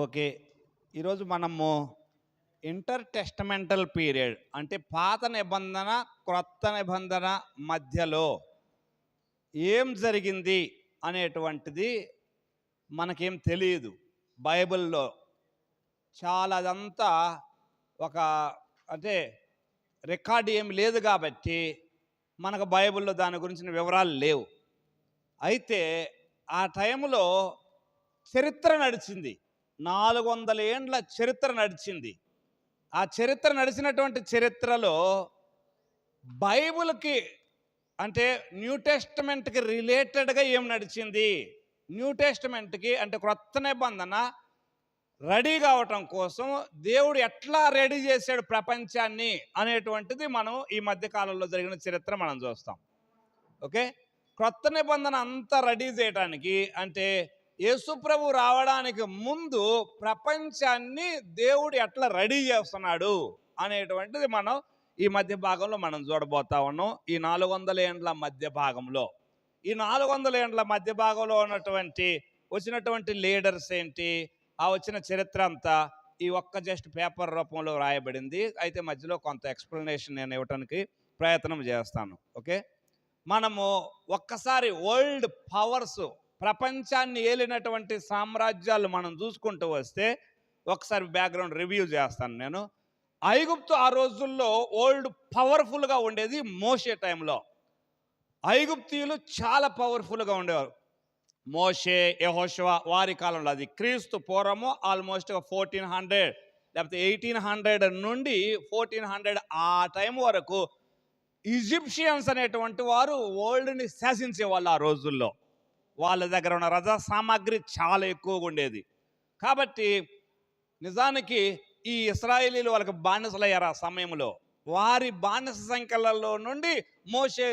Okay. ఈరోజు మనము inter టెస్టమెంటల్ period అంటే పాత నిబంధన, క్రొత్త నిబంధన మధ్యలో ఏం జరిగింది అనేటువంటిది మనకేం తెలియదు. బైబిల్‌లో చాలా అదంతా ఒక అంటే రికార్డ్ ఏమి లేదు కాబట్టి మనకు బైబిల్‌లో దాని గురించిన వివరాలు లేవు. అయితే ఆ టైంలో చరిత్ర నడిచింది. 400 ఏండ్ల చరిత్ర నడిచింది. ఆ చరిత్ర నడిచినటువంటి చరిత్రలో బైబిల్‌కి అంటే న్యూ టెస్టమెంట్‌కి రిలేటెడ్‌గా ఏం నడిచింది? న్యూ టెస్టమెంట్‌కి అంటే క్రొత్త నిబంధన రెడీ కావటం కోసం దేవుడు ఎట్లా రెడీ చేశాడు ప్రపంచాన్ని అనేటువంటిది మనం ఈ మధ్య కాలంలో జరిగిన చరిత్ర మనం చూస్తాం. ఓకే. క్రొత్త నిబంధన అంతా రెడీ చేయడానికి అంటే యేసుప్రభు రావడానికి ముందు ప్రపంచాన్ని దేవుడు ఎట్లా రెడీ చేస్తున్నాడు అనేటువంటిది మనం ఈ మధ్య భాగంలో మనం చూడబోతా ఉన్నాం. ఈ 400 ఏండ్ల మధ్య భాగంలో ఈ 400 ఏండ్ల మధ్య భాగంలో వచ్చినటువంటి లీడర్స్ ఏంటి, ఆ వచ్చిన చరిత్ర అంతా ఈ ఒక్క జస్ట్ పేపర్ రూపంలో రాయబడింది. అయితే మధ్యలో కొంత ఎక్స్ప్లెనేషన్ నేను ఇవ్వడానికి ప్రయత్నం చేస్తాను. ఓకే. మనము ఒక్కసారి వరల్డ్ పవర్స్ ప్రపంచాన్ని ఏలినటువంటి సామ్రాజ్యాలు మనం చూసుకుంటూ వస్తే ఒకసారి బ్యాక్గ్రౌండ్ రివ్యూ చేస్తాను నేను. ఐగుప్తు ఆ రోజుల్లో వరల్డ్ పవర్ఫుల్గా ఉండేది మోషే టైంలో. ఐగుప్తీయులు చాలా పవర్ఫుల్గా ఉండేవారు. మోషే, యెహోషువ వారి కాలంలో, అది క్రీస్తు పూర్వము ఆల్మోస్ట్ 1400 లేకపోతే 1800 నుండి 1400 ఆ టైం వరకు ఈజిప్షియన్స్ అనేటువంటి వారు వరల్డ్ని శాసించేవాళ్ళు. ఆ రోజుల్లో వాళ్ళ దగ్గర ఉన్న రజా సామాగ్రి చాలా ఎక్కువగా ఉండేది. కాబట్టి నిజానికి ఈ ఇశ్రాయేలీలు వాళ్ళకి బానిసలయ్యారు. ఆ సమయంలో వారి బానిస సంఖ్యలలో నుండి మోషే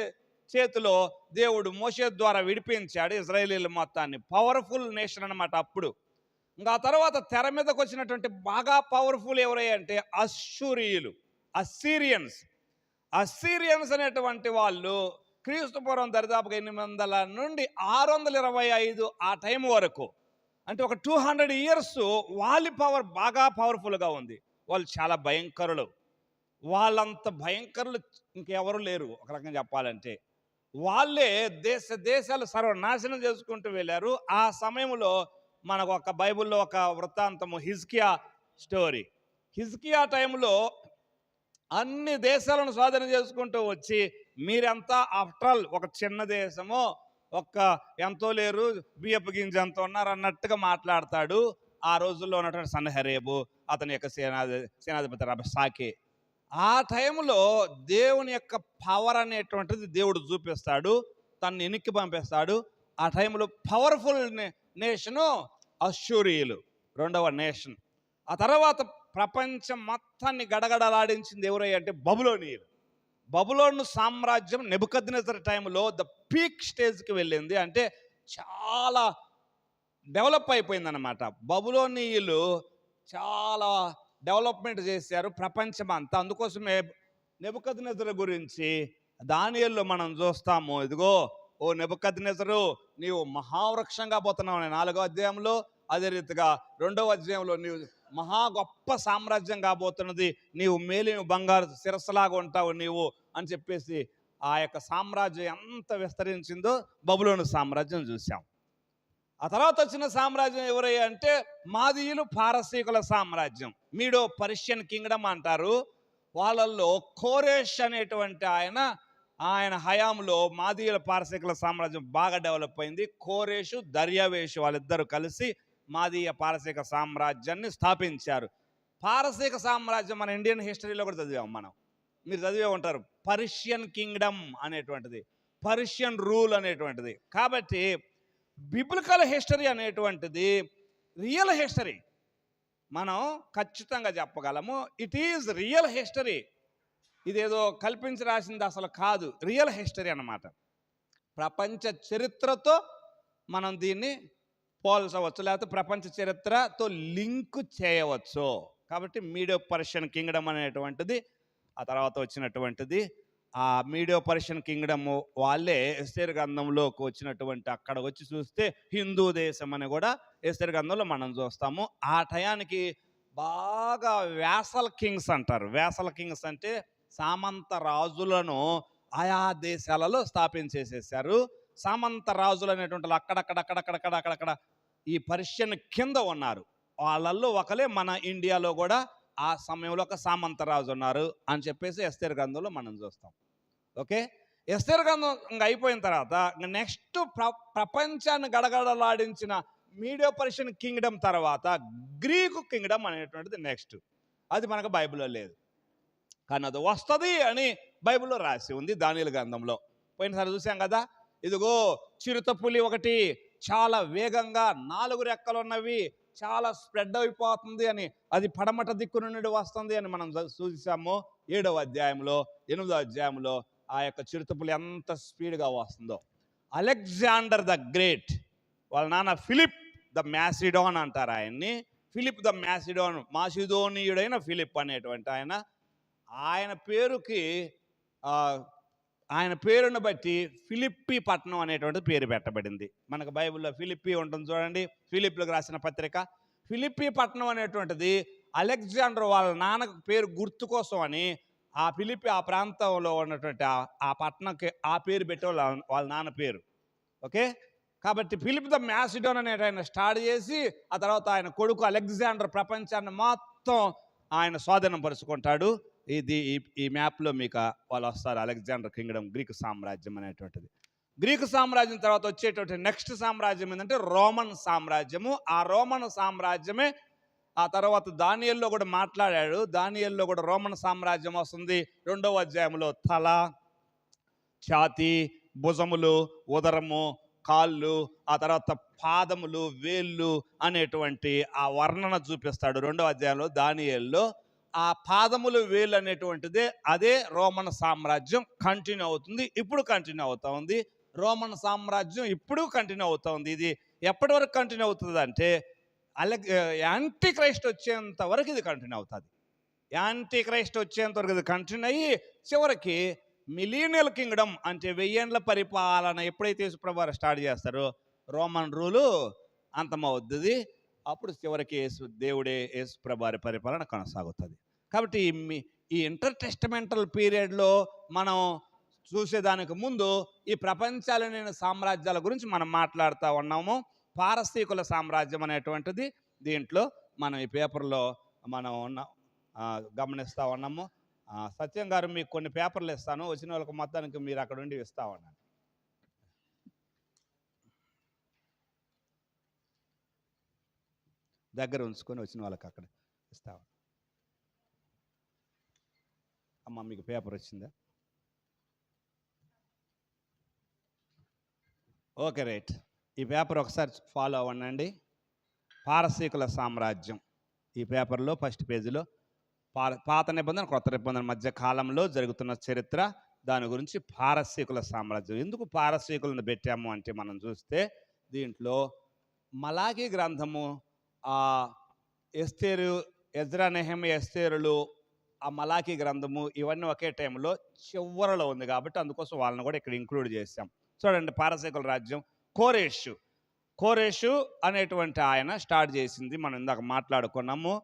చేతిలో దేవుడు మోషే ద్వారా విడిపించాడు ఇశ్రాయేలీల మొత్తాన్ని. పవర్ఫుల్ నేషన్ అన్నమాట అప్పుడు. ఇంకా ఆ తర్వాత తెర మీదకి వచ్చినటువంటి బాగా పవర్ఫుల్ ఎవరంటే అశ్షూరీయులు, అస్సీరియన్స్ అనేటువంటి వాళ్ళు క్రీస్తు పూర్వం దరిదాపుగా 800 నుండి 625 ఆ టైం వరకు, అంటే ఒక 200 ఇయర్స్ వాళ్ళ పవర్ బాగా పవర్ఫుల్గా ఉంది. వాళ్ళు చాలా భయంకరులు. వాళ్ళంత భయంకరులు ఇంకెవరు లేరు. ఒక రకంగా చెప్పాలంటే వాళ్ళే దేశాలు సర్వనాశనం చేసుకుంటూ వెళ్ళారు. ఆ సమయంలో మనకు ఒక బైబిల్లో ఒక వృత్తాంతము, హిజ్కియా స్టోరీ. హిజ్కియా టైంలో అన్ని దేశాలను స్వాధీనం చేసుకుంటూ వచ్చి మీరంతా ఆఫ్టర్ ఆల్ ఒక చిన్న దేశము, ఎంతో లేరు, బియ్యపు గింజ ఎంత ఉన్నారు అన్నట్టుగా మాట్లాడతాడు. ఆ రోజుల్లో ఉన్నటువంటి సన్హెరేబు, అతని యొక్క సేనాధిపతి రబ్షాకే. ఆ టైంలో దేవుని యొక్క పవర్ అనేటువంటిది దేవుడు చూపిస్తాడు, తను ఎన్నిక్కి పంపిస్తాడు. ఆ టైంలో పవర్ఫుల్ నేషను అశ్షూరీయులు, రెండవ నేషన్. ఆ తర్వాత ప్రపంచం మొత్తాన్ని గడగడలాడించింది ఎవరై అంటే బబులోనీయులు. బబులోను సామ్రాజ్యం నెబుకద్నెజర్ టైంలో ద పీక్ స్టేజ్కి వెళ్ళింది. అంటే చాలా డెవలప్ అయిపోయిందన్నమాట. బబులోనీయులు చాలా డెవలప్మెంట్ చేశారు ప్రపంచం అంతా. అందుకోసమే నెబుకద్నెజరు గురించి దానియేలులో మనం చూస్తాము. ఇదిగో ఓ నెబుకద్నెజరు, నీవు మహావృక్షంగా పోతున్నావు 4వ అధ్యాయంలో. అదే రీతిగా 2వ అధ్యాయంలో నీవు మహా గొప్ప సామ్రాజ్యం కాబోతున్నది, నీవు మేలిన బంగారు శిరస్సులాగా ఉంటావు నీవు అని చెప్పేసి ఆ యొక్క సామ్రాజ్యం ఎంత విస్తరించిందో బబులోను సామ్రాజ్యం చూసాం. ఆ తర్వాత వచ్చిన సామ్రాజ్యం ఎవరయ్యా అంటే మాదీయులు, పారసీకుల సామ్రాజ్యం, మీడో పర్షియన్ కింగ్డమ్ అంటారు. వాళ్ళల్లో కోరేష్ అనేటువంటి ఆయన హయాంలో మాదీయుల పారసీకుల సామ్రాజ్యం బాగా డెవలప్ అయింది. కోరేషు, దర్యావేషు వాళ్ళిద్దరూ కలిసి మాదీయ పారసీక సామ్రాజ్యాన్ని స్థాపించారు. పారసీక సామ్రాజ్యం మన ఇండియన్ హిస్టరీలో కూడా చదివాం మనం, మీరు చదివే ఉంటారు. పర్షియన్ కింగ్డమ్ అనేటువంటిది, పర్షియన్ రూల్ అనేటువంటిది. కాబట్టి బిబ్లికల్ హిస్టరీ అనేటువంటిది రియల్ హిస్టరీ, మనం ఖచ్చితంగా చెప్పగలము. It is real history. ఇదేదో కల్పించి రాసింది అసలు కాదు, రియల్ హిస్టరీ అన్నమాట. ప్రపంచ చరిత్రతో మనం దీన్ని పోల్చవచ్చు, లేకపోతే ప్రపంచ చరిత్రతో లింక్ చేయవచ్చు. కాబట్టి మీడో పర్షియన్ కింగ్డమ్ అనేటువంటిది, ఆ తర్వాత వచ్చినటువంటిది ఆ మీడియో పర్షియన్ కింగ్డమ్ వాళ్ళే ఎస్తేరు గ్రంథంలోకి వచ్చినటువంటి అక్కడ వచ్చి చూస్తే హిందూ దేశం అని కూడా ఎస్తేరు గ్రంథంలో మనం చూస్తాము. ఆ టయానికి బాగా వ్యాసల్ కింగ్స్ అంటారు. వ్యాసల్ కింగ్స్ అంటే సామంత రాజులను ఆయా దేశాలలో స్థాపించేసేసారు. సామంత రాజులు అనేటువంటి అక్కడక్కడ ఈ పర్షియన్ కింద ఉన్నారు. వాళ్ళల్లో ఒకలే మన ఇండియాలో కూడా ఆ సమయంలో ఒక సామంత రాజు ఉన్నారు అని చెప్పేసి ఎస్తేరు గ్రంథంలో మనం చూస్తాం. ఓకే, ఎస్తేరు గ్రంథం ఇంకా అయిపోయిన తర్వాత నెక్స్ట్ ప్రపంచాన్ని గడగడలాడించిన మీడియో పర్షియన్ కింగ్డమ్ తర్వాత గ్రీకు కింగ్డమ్ అనేటువంటిది నెక్స్ట్. అది మనకు బైబిల్లో లేదు, కానీ అది వస్తుంది అని బైబిల్లో రాసి ఉంది దానియేలు గ్రంథంలో. పోయినసారి చూసాం కదా, ఇదిగో చిరుతపులి ఒకటి చాలా వేగంగా 4 రెక్కలు ఉన్నవి చాలా స్ప్రెడ్ అయిపోతుంది అని, అది పడమట దిక్కు నుండి వస్తుంది అని మనం చూసాము. 7వ అధ్యాయంలో 8వ అధ్యాయంలో ఆ యొక్క చిరుతపులి ఎంత స్పీడ్గా వస్తుందో. అలెగ్జాండర్ ద గ్రేట్ వాళ్ళ నాన్న ఫిలిప్ ద మ్యాసిడోన్ అంటారు ఆయన్ని. ఫిలిప్ ద మ్యాసిడోన్, మాసిదోనీయుడైన ఫిలిప్ అనేటువంటి ఆయన పేరుకి ఆయన పేరును బట్టి ఫిలిప్పీ పట్టణం అనేటువంటి పేరు పెట్టబడింది. మనకు బైబిల్లో ఫిలిప్పీ ఉంటుంది చూడండి, ఫిలిప్లకు రాసిన పత్రిక. ఫిలిప్పీ పట్టణం అనేటువంటిది అలెగ్జాండర్ వాళ్ళ నాన్న పేరు గుర్తు కోసం అని ఆ ఫిలిప్పీ ఆ ప్రాంతంలో ఉన్నటువంటి ఆ పట్టణంకి ఆ పేరు పెట్టే వాళ్ళ నాన్న పేరు. ఓకే, కాబట్టి ఫిలిప్ ద మ్యాసిడోన్ అనేటి ఆయన స్టార్ట్ చేసి ఆ తర్వాత ఆయన కొడుకు అలెగ్జాండర్ ప్రపంచాన్ని మొత్తం ఆయన స్వాధీనం పరుచుకుంటాడు. ఇది ఈ మ్యాప్లో మీకు వాళ్ళు వస్తారు. అలెగ్జాండర్ కింగ్డమ్, గ్రీకు సామ్రాజ్యం అనేటువంటిది. గ్రీకు సామ్రాజ్యం తర్వాత వచ్చేటువంటి నెక్స్ట్ సామ్రాజ్యం ఏంటంటే రోమన్ సామ్రాజ్యము. ఆ రోమన్ సామ్రాజ్యమే ఆ తర్వాత దానియేలులో కూడా మాట్లాడాడు. దానియేలులో కూడా రోమన్ సామ్రాజ్యం వస్తుంది. 2వ అధ్యాయంలో తల, ఛాతీ, భుజములు, ఉదరము, కాళ్ళు, ఆ తర్వాత పాదములు, వేళ్ళు అనేటువంటి ఆ వర్ణన చూపిస్తాడు 2వ అధ్యాయంలో దానియేలులో. ఆ పాదములు, వేళ్ళు అనేటువంటిదే అదే రోమన్ సామ్రాజ్యం కంటిన్యూ అవుతుంది. ఇప్పుడు కంటిన్యూ అవుతా ఉంది. రోమన్ సామ్రాజ్యం ఇప్పుడు కంటిన్యూ అవుతా ఉంది. ఇది ఎప్పటి వరకు కంటిన్యూ అవుతుంది అంటే యాంటీ క్రైస్ట్ వచ్చేంత వరకు ఇది కంటిన్యూ అవుతుంది. యాంటీ క్రైస్ట్ వచ్చేంత వరకు ఇది కంటిన్యూ అయ్యి చివరికి మిలీనియల్ కింగ్డమ్ అంటే 1000 ఏండ్ల పరిపాలన ఎప్పుడైతే యేసుప్రభువారు స్టార్ట్ చేస్తారో రోమన్ రూలు అంతమవుద్ది. అప్పుడు చివరికి దేవుడే యేసుప్రభువారి పరిపాలన కొనసాగుతుంది. కాబట్టి ఈ ఇంటర్టెస్టమెంటల్ పీరియడ్లో మనం చూసేదానికి ముందు ఈ ప్రపంచాలైన సామ్రాజ్యాల గురించి మనం మాట్లాడుతూ ఉన్నాము. పారసీకుల సామ్రాజ్యం అనేటువంటిది దీంట్లో మనం ఈ పేపర్లో మనం గమనిస్తూ ఉన్నాము. సత్యం గారు మీకు కొన్ని పేపర్లు ఇస్తాను, వచ్చిన వాళ్ళకి మొత్తానికి మీరు అక్కడ ఉండి ఇస్తా ఉన్నాను. దగ్గర ఉంచుకొని వచ్చిన వాళ్ళకి అక్కడ ఇస్తా. అమ్మ మీకు పేపర్ వచ్చిందా? Okay, right. ఈ పేపర్ ఒకసారి ఫాలో అవ్వండి. పారసీకుల సామ్రాజ్యం ఈ పేపర్లో ఫస్ట్ పేజీలో పాత నిబంధన కొత్త నిబంధన మధ్య కాలంలో జరుగుతున్న చరిత్ర, దాని గురించి పారసీకుల సామ్రాజ్యం. ఎందుకు పారసీకులను పెట్టాము అంటే మనం చూస్తే దీంట్లో మలాకీ గ్రంథము, ఎస్తేరు, ఎజ్రా, నెహెమియా, ఎస్తేరులు, ఆ మలాకీ గ్రంథము ఇవన్నీ ఒకే టైంలో చివరలో ఉంది కాబట్టి అందుకోసం వాళ్ళని కూడా ఇక్కడ ఇంక్లూడ్ చేశాం. చూడండి, పారసీకుల రాజ్యం కోరేషు అనేటువంటి ఆయన స్టార్ట్ చేసింది. మనం ఇందాక మాట్లాడుకున్నాము.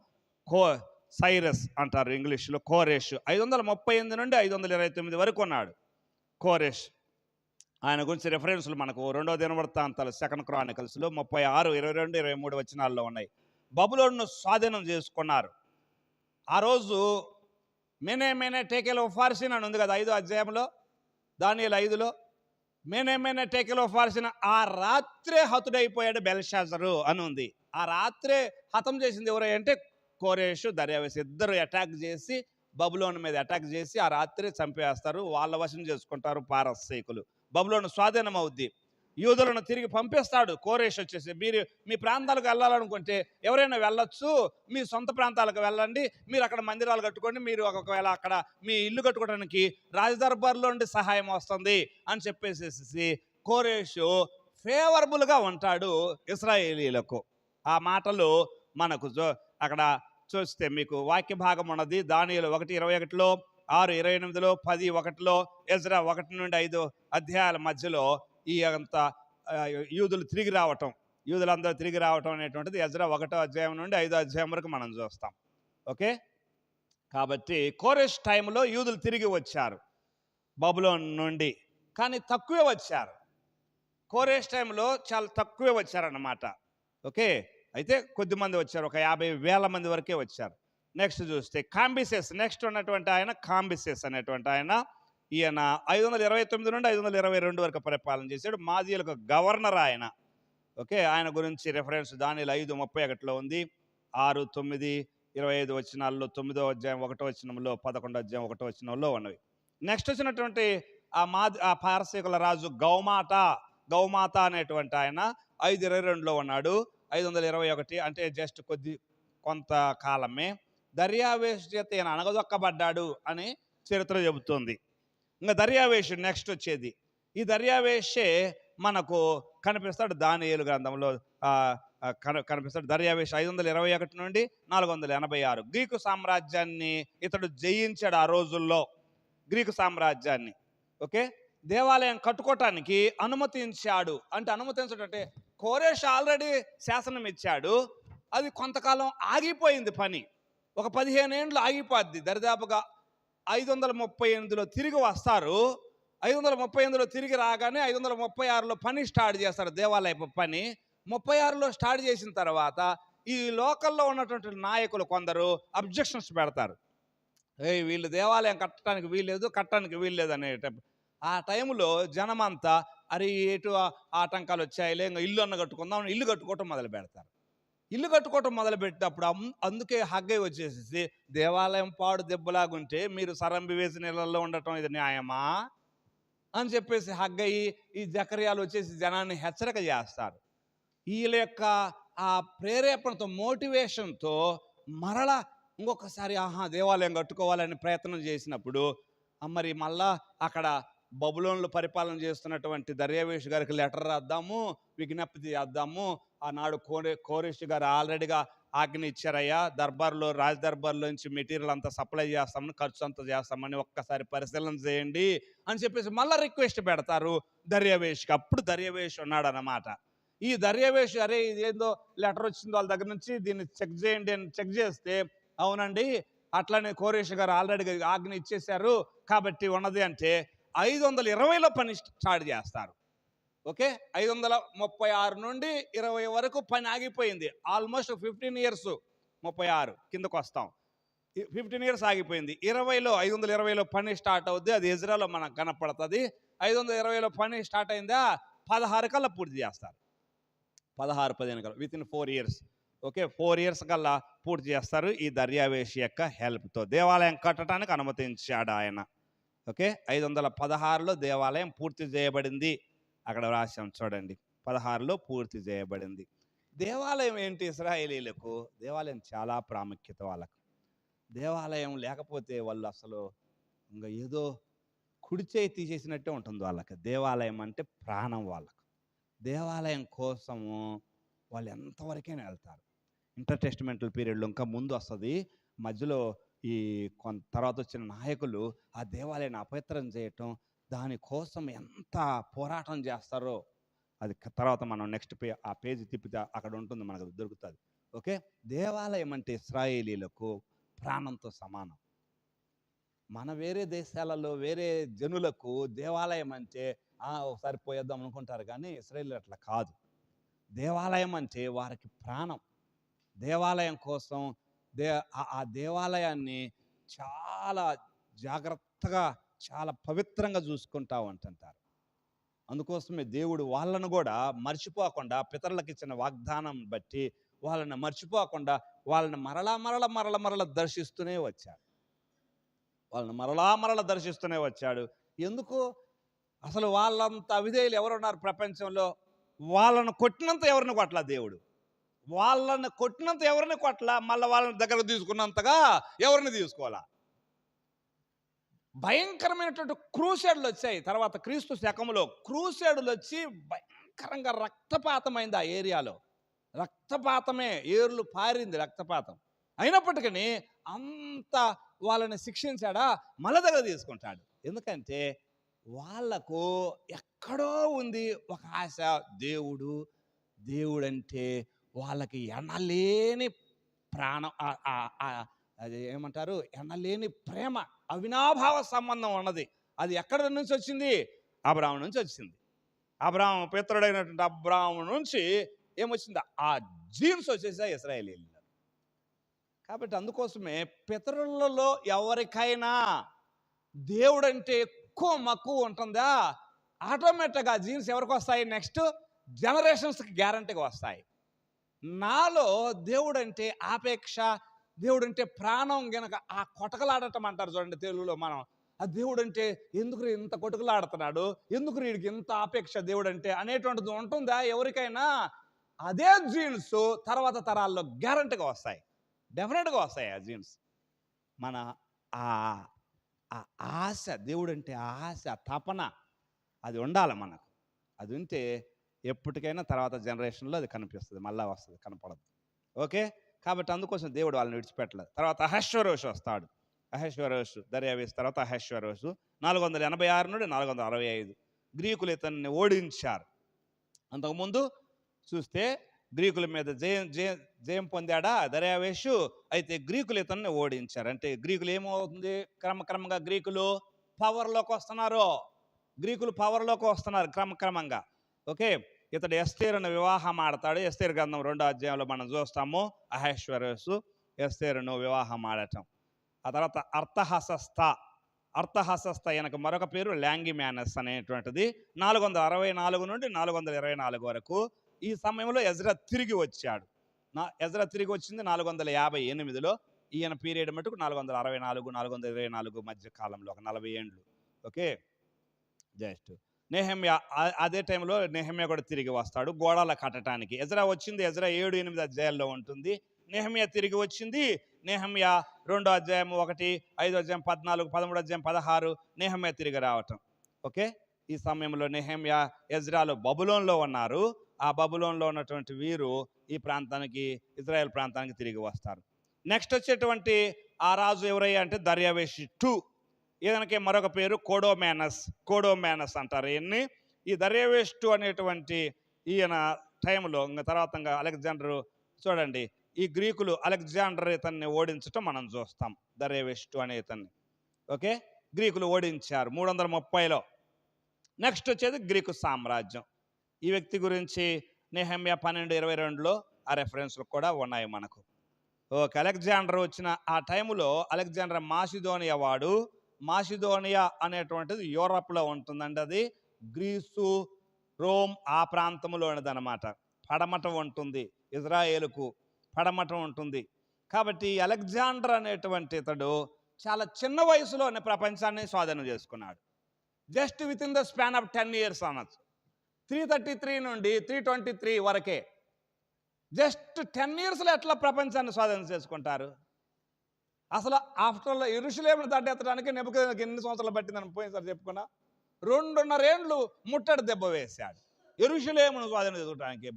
సైరస్ అంటారు ఇంగ్లీష్లో. కోరేషు 538 నుండి 529 వరకు ఉన్నాడు కోరేష్. ఆయన గురించి రెఫరెన్స్లు మనకు 2వ దినవృత్తాంతాలు 2 క్రానికల్స్లో 36, 22, 23 వచనాల్లో ఉన్నాయి. బబులోనును స్వాధీనం చేసుకున్నారు. ఆ రోజు మేనే టేకెల్ ఫార్సిన్ అని ఉంది కదా 5వ అధ్యాయంలో, దానియేలు 5లో. మేనే టేకెల్ ఫార్సిన్ ఆ రాత్రే హతుడైపోయాడు బెల్షాజరు అని ఉంది. ఆ రాత్రే హతం చేసింది ఎవరు అంటే కోరేషు, దర్యావేషు ఇద్దరు అటాక్ చేసి బబులోను మీద అటాక్ చేసి ఆ రాత్రి చంపేస్తారు. వాళ్ళ వశం చేసుకుంటారు పారసీకులు. బబులోను స్వాధీనం అవుద్ది. యూదులను తిరిగి పంపిస్తాడు కోరేష్ వచ్చేసి. మీరు మీ ప్రాంతాలకు వెళ్ళాలనుకుంటే ఎవరైనా వెళ్ళొచ్చు, మీ సొంత ప్రాంతాలకు వెళ్ళండి, మీరు అక్కడ మందిరాలు కట్టుకోండి, మీరు ఒకవేళ అక్కడ మీ ఇల్లు కట్టుకోవడానికి రాజదర్బార్లో నుండి సహాయం వస్తుంది అని చెప్పేసి కోరేషు ఫేవరబుల్గా ఉంటాడు ఇశ్రాయేలీలకు. ఆ మాటలు మనకు అక్కడ చూస్తే మీకు వాక్య భాగం ఉన్నది. దానియేలు 1:21లో 6:28లో 10:1లో ఎజ్రా 1-5 అధ్యాయాల మధ్యలో ఈ అంత యూదులు తిరిగి రావటం, యూదులందరూ తిరిగి రావటం అనేటువంటిది ఎజ్రా 1వ అధ్యాయం నుండి 5వ అధ్యాయం వరకు మనం చూస్తాం. ఓకే, కాబట్టి కోరెష్ టైంలో యూదులు తిరిగి వచ్చారు బబులోన్ నుండి, కానీ తక్కువే వచ్చారు. కోరెష్ టైంలో చాలా తక్కువే వచ్చారన్నమాట. ఓకే, అయితే కొద్దిమంది వచ్చారు, ఒక 50,000 మంది వరకే వచ్చారు. నెక్స్ట్ చూస్తే కాంబిసెస్, నెక్స్ట్ ఉన్నటువంటి ఆయన కాంబిసెస్ అనేటువంటి ఆయన, ఈయన 529 నుండి 522 వరకు పరిపాలన చేశాడు. మాదీయులకు గవర్నర్ ఆయన. ఓకే, ఆయన గురించి రెఫరెన్స్ దానియేలు 5:31లో ఉంది. 6, 9, 25 వచనాల్లో 9వ అధ్యాయం 1వ వచనంలో 11వ అధ్యాయం 1వ వచనంలో ఉన్నవి. నెక్స్ట్ వచ్చినటువంటి ఆ పారసీకుల రాజు గౌమాత అనేటువంటి ఆయన 5:22లో ఉన్నాడు. 521 అంటే జస్ట్ కొంతకాలమే దర్యావేషు చేత ఈయన అణగదొక్కబడ్డాడు అని చరిత్ర చెబుతుంది. ఇంకా దర్యావేషు నెక్స్ట్ వచ్చేది. ఈ దర్యావేషే మనకు కనిపిస్తాడు దానియేలు గ్రంథంలో కనిపిస్తాడు. దర్యావేషు 521 నుండి 486. గ్రీకు సామ్రాజ్యాన్ని ఇతడు జయించాడు ఆ రోజుల్లో, గ్రీకు సామ్రాజ్యాన్ని. ఓకే, దేవాలయం కట్టుకోవటానికి అనుమతించాడు. అంటే అనుమతించడం అంటే కోరెష్ ఆల్రెడీ శాసనం ఇచ్చాడు, అది కొంతకాలం ఆగిపోయింది పని, ఒక 15 ఏండ్లు ఆగిపోద్ది. దరిదాపుగా 538లో తిరిగి వస్తారు. 538లో తిరిగి రాగానే 536లో పని స్టార్ట్ చేస్తారు, దేవాలయపు పని. 36లో స్టార్ట్ చేసిన తర్వాత ఈ లోకల్లో ఉన్నటువంటి నాయకులు కొందరు అబ్జెక్షన్స్ పెడతారు. వీళ్ళు దేవాలయం కట్టడానికి వీల్లేదు అనేటప్పుడు ఆ టైంలో జనమంతా అరే ఎటు ఆటంకాలు వచ్చాయిలే, ఇంకా ఇల్లు అన్న కట్టుకుందాం, ఇల్లు కట్టుకోవటం మొదలు పెడతారు. ఇల్లు కట్టుకోవటం మొదలుపెట్టినప్పుడు అందుకే హగ్గై వచ్చేసేసి దేవాలయం పాడు దెబ్బలాగుంటే మీరు సరంబి వేసిన ఇళ్లలో ఉండటం ఇది న్యాయమా అని చెప్పేసి హగ్గయి ఈ జకర్యాలు వచ్చేసి జనాన్ని హెచ్చరిక చేస్తారు. వీళ్ళ యొక్క ఆ ప్రేరేపణతో, మోటివేషన్తో మరలా ఇంకొకసారి దేవాలయం కట్టుకోవాలని ప్రయత్నం చేసినప్పుడు మరి మళ్ళా అక్కడ బబులోన్లు పరిపాలన చేస్తున్నటువంటి దర్యావేషు గారికి లెటర్ రాద్దాము, విజ్ఞప్తి చేద్దాము. ఆనాడు కోరెష్ గారు ఆల్రెడీగా ఆజ్ఞ ఇచ్చారయ్యా, రాజ్ దర్బార్లోంచి మెటీరియల్ అంతా సప్లై చేస్తామని, ఖర్చు అంతా చేస్తామని ఒక్కసారి పరిశీలన చేయండి అని చెప్పేసి మళ్ళీ రిక్వెస్ట్ పెడతారు దర్యావేషుకి. అప్పుడు దర్యావేషు ఉన్నాడు అన్నమాట. ఈ దర్యావేషు అరే ఇదేందో లెటర్ వచ్చిందో వాళ్ళ దగ్గర నుంచి, దీన్ని చెక్ చేయండి అని చెక్ చేస్తే అవునండి అట్లనే కోరెష్ గారు ఆల్రెడీ ఆజ్ఞ ఇచ్చేశారు కాబట్టి ఉన్నది అంటే 520లో పని స్టార్ట్ చేస్తారు. ఓకే, 536 నుండి 20 వరకు పని ఆగిపోయింది. ఆల్మోస్ట్ 15 ఇయర్స్, 36 కిందకు వస్తాం, 15 ఇయర్స్ ఆగిపోయింది. 520లో పని స్టార్ట్ అవుద్ది, అది ఎజ్రాలో మనకు కనపడుతుంది. 520లో పని స్టార్ట్ అయిందా 16 కల్లా పూర్తి చేస్తారు, 16-15 కల్లా, వితిన్ 4 ఇయర్స్. ఓకే, 4 ఇయర్స్ కల్లా పూర్తి చేస్తారు ఈ దర్యావేషు యొక్క హెల్ప్తో. దేవాలయం కట్టడానికి అనుమతించాడు ఆయన. ఓకే, 516లో దేవాలయం పూర్తి చేయబడింది. అక్కడ రాశాం చూడండి, 16లో పూర్తి చేయబడింది. దేవాలయం ఏంటి ఇశ్రాయేలీలకు? దేవాలయం చాలా ప్రాముఖ్యత వాళ్ళకు. దేవాలయం లేకపోతే వాళ్ళు అసలు ఇంకా ఏదో కుడిచేయి తీసేసినట్టే ఉంటుంది వాళ్ళకి. దేవాలయం అంటే ప్రాణం వాళ్ళకు. దేవాలయం కోసము వాళ్ళు ఎంతవరకైనా వెళ్తారు. ఇంటర్టెస్టిమెంటల్ పీరియడ్లో ఇంకా ముందు వస్తుంది, మధ్యలో ఈ తర్వాత వచ్చిన నాయకులు ఆ దేవాలయాన్ని అపవిత్రం చేయటం, దానికోసం ఎంత పోరాటం చేస్తారో అది తర్వాత మనం నెక్స్ట్ ఆ పేజీ తిప్పితే అక్కడ ఉంటుంది, మనకు దొరుకుతుంది. ఓకే, దేవాలయం అంటే ఇశ్రాయేలీలకు ప్రాణంతో సమానం. మన వేరే దేశాలలో వేరే జనులకు దేవాలయం అంటే ఒకసారి పోయేద్దాం అనుకుంటారు, కానీ ఇశ్రాయేలు అట్లా కాదు. దేవాలయం అంటే వారికి ప్రాణం. దేవాలయం కోసం ఆ దేవాలయాన్ని చాలా జాగ్రత్తగా, చాలా పవిత్రంగా చూసుకుంటా ఉంటుంటారు. అందుకోసమే దేవుడు వాళ్ళను కూడా మర్చిపోకుండా, పితరులకు ఇచ్చిన వాగ్దానం బట్టి వాళ్ళని మర్చిపోకుండా వాళ్ళని మరల దర్శిస్తూనే వచ్చాడు. ఎందుకు? అసలు వాళ్ళంత అవిధేయులు ఎవరున్నారు ప్రపంచంలో? వాళ్ళను కొట్టినంత ఎవరిని కొట్టలా దేవుడు, వాళ్ళని కొట్టినంత ఎవరిని కొట్టలా, మళ్ళీ వాళ్ళని దగ్గరకు తీసుకున్నంతగా ఎవరిని తీసుకోవాలా. భయంకరమైనటువంటి క్రూసేడ్లు వచ్చాయి తర్వాత క్రీస్తు శకములో. క్రూసేడ్లు వచ్చి భయంకరంగా రక్తపాతమైంది ఆ ఏరియాలో. రక్తపాతమే, ఏర్లు పారింది రక్తపాతం. అయినప్పటికీ అంత వాళ్ళని శిక్షించాడా, మళ్ళా దగ్గర తీసుకుంటాడు. ఎందుకంటే వాళ్ళకు ఎక్కడో ఉంది ఒక ఆశ. దేవుడంటే వాళ్ళకి ఎనలేని ప్రాణం, అది ఏమంటారు, ఎనలేని ప్రేమ, అవినాభావ సంబంధం ఉన్నది. అది ఎక్కడ నుంచి వచ్చింది? అబ్రాహాము నుంచి వచ్చింది. అబ్రాహాము పితరుడైనటువంటి అబ్రాహాము నుంచి ఏమొచ్చింది? ఆ జీన్స్ వచ్చేసా ఇశ్రాయేలీయులు. కాబట్టి అందుకోసమే పితరులలో ఎవరికైనా దేవుడంటే ఎక్కువ మక్కువ ఉంటుందా, ఆటోమేటిక్గా జీన్స్ ఎవరికి వస్తాయి? నెక్స్ట్ జనరేషన్స్కి గ్యారంటీగా వస్తాయి. నాలో దేవుడంటే ఆపేక్ష, దేవుడంటే ప్రాణం గనక ఆ కొటకలాడటం అంటారు చూడండి తెలుగులో మనం. ఆ దేవుడంటే ఎందుకు ఇంత కొటకలాడుతున్నాడు, ఎందుకు వీడికి ఇంత ఆపేక్ష దేవుడంటే అనేటువంటిది ఉంటుందా ఎవరికైనా? అదే జీన్స్ తర్వాత తరాల్లో గ్యారంటీగా వస్తాయి, డెఫినెట్గా వస్తాయి ఆ జీన్స్. మన ఆ ఆశ, దేవుడంటే ఆశ, తపన అది ఉండాలి మనకు. అది ఉంటే ఎప్పటికైనా తర్వాత జనరేషన్లో అది కనిపిస్తుంది, మళ్ళీ వస్తుంది, కనపడదు. ఓకే, కాబట్టి అందుకోసం దేవుడు వాళ్ళని విడిచిపెట్టలేదు. తర్వాత అహష్వేరోషు వస్తాడు. అహష్వేరోషు దర్యావేశు తర్వాత అహష్వేరోషు 486 నుండి 465 గ్రీకులు ఇతన్ని ఓడించారు. అంతకుముందు చూస్తే గ్రీకుల మీద జయం పొందాడా దర్యావేషు. అయితే గ్రీకులు ఇతన్ని ఓడించారు. అంటే గ్రీకులు ఏమవుతుంది, క్రమక్రమంగా గ్రీకులు పవర్లోకి వస్తున్నారు క్రమక్రమంగా. ఓకే, ఇతడు ఎస్తేరును వివాహం ఆడతాడు. ఎస్తేరు గ్రంథం 2వ అధ్యాయంలో మనం చూస్తాము అహష్వేరోషు ఎస్తేరును వివాహం ఆడటం. ఆ తర్వాత అర్థహసస్త ఈయనకు మరొక పేరు ల్యాంగిమ్యానస్ అనేటువంటిది 464 నుండి 424 వరకు. ఈ సమయంలో ఎజ్రా తిరిగి వచ్చాడు. ఎజ్రా తిరిగి వచ్చింది 458లో. ఈయన పీరియడ్ మటుకు 464 424 మధ్య కాలంలో ఒక 40 ఏండ్లు. ఓకే, జస్ట్ నెహెమ్యా అదే టైంలో నెహెమ్యా కూడా తిరిగి వస్తాడు గోడల కట్టడానికి. ఎజ్రా వచ్చింది, ఎజ్రా 7-8 అధ్యాయాల్లో ఉంటుంది. నెహెమ్యా తిరిగి వచ్చింది. నెహెమ్యా 2వ అధ్యాయం 1, 5వ అధ్యాయం 14, 13వ అధ్యాయం 16 నెహెమ్యా తిరిగి రావటం. ఓకే, ఈ సమయంలో నెహెమ్యా ఎజ్రాలో బబులోన్లో ఉన్నారు. ఆ బబులోన్లో ఉన్నటువంటి వీరు ఈ ప్రాంతానికి, ఇజ్రాయెల్ ప్రాంతానికి తిరిగి వస్తారు. నెక్స్ట్ వచ్చేటువంటి ఆ రాజు ఎవరయ్యా అంటే దర్యావేషు 2. ఈయనకి మరొక పేరు కోడోమ్యానస్ అంటారు ఈయన్ని. ఈ దర్యావేషు 2 అనేటువంటి ఈయన టైంలో తర్వాత అలెగ్జాండర్ చూడండి, ఈ గ్రీకులు అలెగ్జాండర్ ఇతన్ని ఓడించటం మనం చూస్తాం. దర్యావేషు 2 అనే ఇతన్ని ఓకే గ్రీకులు ఓడించారు 330లో. నెక్స్ట్ వచ్చేది గ్రీకు సామ్రాజ్యం. ఈ వ్యక్తి గురించి నెహెమ్యా 12:22లో ఆ రెఫరెన్స్లు కూడా ఉన్నాయి మనకు. ఓకే, అలెగ్జాండర్ వచ్చిన ఆ టైంలో అలెగ్జాండర్ మాసిదోనియా అనేటువంటిది యూరప్లో ఉంటుందండి. అది గ్రీసు, రోమ్ ఆ ప్రాంతంలోనిది అనమాట. పడమట ఉంటుంది, ఇజ్రాయేలుకు పడమట ఉంటుంది. కాబట్టి అలెగ్జాండర్ అనేటువంటి ఇతడు చాలా చిన్న వయసులోనే ప్రపంచాన్ని స్వాధీనం చేసుకున్నాడు. Just with in the span of 10 years అనొచ్చు. 333 నుండి 323 వరకే. జస్ట్ 10 yearsలో ఎట్లా ప్రపంచాన్ని స్వాధీనం చేసుకుంటారు? అసలు ఆఫ్టర్ యెరూషలేమును దాటెత్తడానికి నెబుకద్నెజరుకి ఎన్ని సంవత్సరాలు పట్టిందని పోయినసారి చెప్పుకున్నా. 2.5 ఏండ్లు ముట్టడి దెబ్బ వేశాడు యెరూషలేమును స్వాధీనం చేసుకోవడానికి.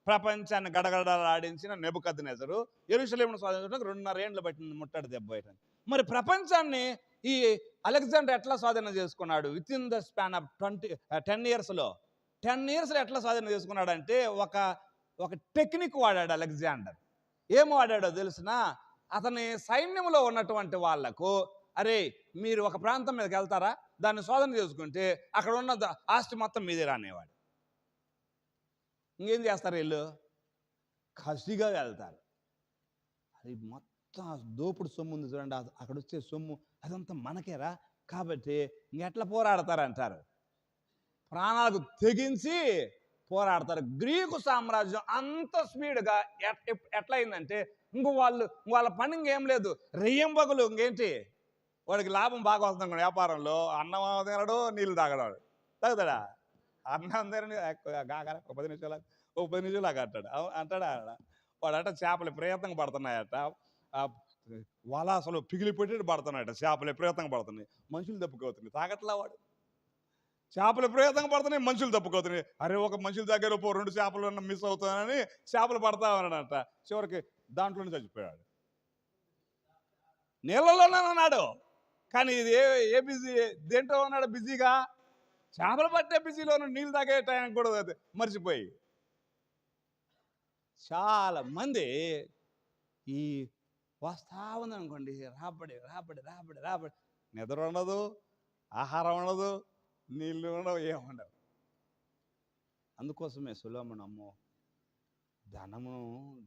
ప్రపంచాన్ని గడగడలాడించిన నెబుకద్నెజరు యెరూషలేమును స్వాధీనించడానికి 2.5 ఏండ్లు పట్టింది ముట్టడి దెబ్బ వేయడానికి. మరి ప్రపంచాన్ని ఈ అలెగ్జాండర్ ఎట్లా స్వాధీనం చేసుకున్నాడు? With in the span of 10 yearsలో. 10 yearsలో ఎట్లా స్వాధీనం చేసుకున్నాడు అంటే ఒక టెక్నిక్ వాడాడు అలెగ్జాండర్. ఏం వాడాడో తెలిసిన, అతని సైన్యంలో ఉన్నటువంటి వాళ్లకు, అరే మీరు ఒక ప్రాంతం మీదకి వెళ్తారా, దాన్ని స్వాధీనం చేసుకుంటే అక్కడ ఉన్న ఆస్తి మొత్తం మీదే రానేవాడు. ఇంకేం చేస్తారు వీళ్ళు? కసిగా వెళ్తారు. అది మొత్తం దోపుడు సొమ్ము ఉంది చూడండి, అక్కడ వచ్చే సొమ్ము అదంతా మనకేరా, కాబట్టి ఇంకెట్లా పోరాడతారంటారు. ప్రాణాలకు తెగించి పోరాడతారు. గ్రీకు సామ్రాజ్యం అంత స్పీడ్గా ఎట్లా అయిందంటే వాళ్ళ పని ఇంకేం లేదు, రెయ్యంబగులు ఇంకేంటి, వాడికి లాభం బాగా వస్తుంది వ్యాపారంలో. అన్నం తినడు, నీళ్ళు తాగుతాడా? అన్నం తినని కాగల 10 నిమిషాలు అంటాడా? వాడట చేపలు విపరీతంగా పడుతున్నాయట, వల అసలు పిగిలిపెట్టి పడుతున్నాయట, చేపలు విపరీతంగా పడుతున్నాయి, మనుషులు తప్పుకోతున్నాయి. తాగట్లా వాడు, చేపలు విపరీతంగా పడుతున్నాయి, మనుషులు తప్పుకోతున్నాయి. అరే ఒక మనుషుల దగ్గర 2 చేపలు మిస్ అవుతానని చేపలు పడతా ఉన్నాడట. చివరికి దాంట్లోనే చచ్చిపోయాడు. నీళ్ళలోనే ఉన్నాడు. కానీ ఇది ఏ బిజీ, దేంట్లో ఉన్నాడు బిజీగా? చేపలు పట్టే బిజీలో ఉన్నాడు, నీళ్ళు తాగే టైం కూడా మర్చిపోయి. చాలా మంది ఈ వస్తా ఉందనుకోండి, రాబడి రాబడి రాబడి రాబడి, నిద్ర ఉండదు, ఆహారం ఉండదు, నీళ్ళు ఉండవు, ఏముండవు. అందుకోసమే సొలొమోను, అమ్మో ధనము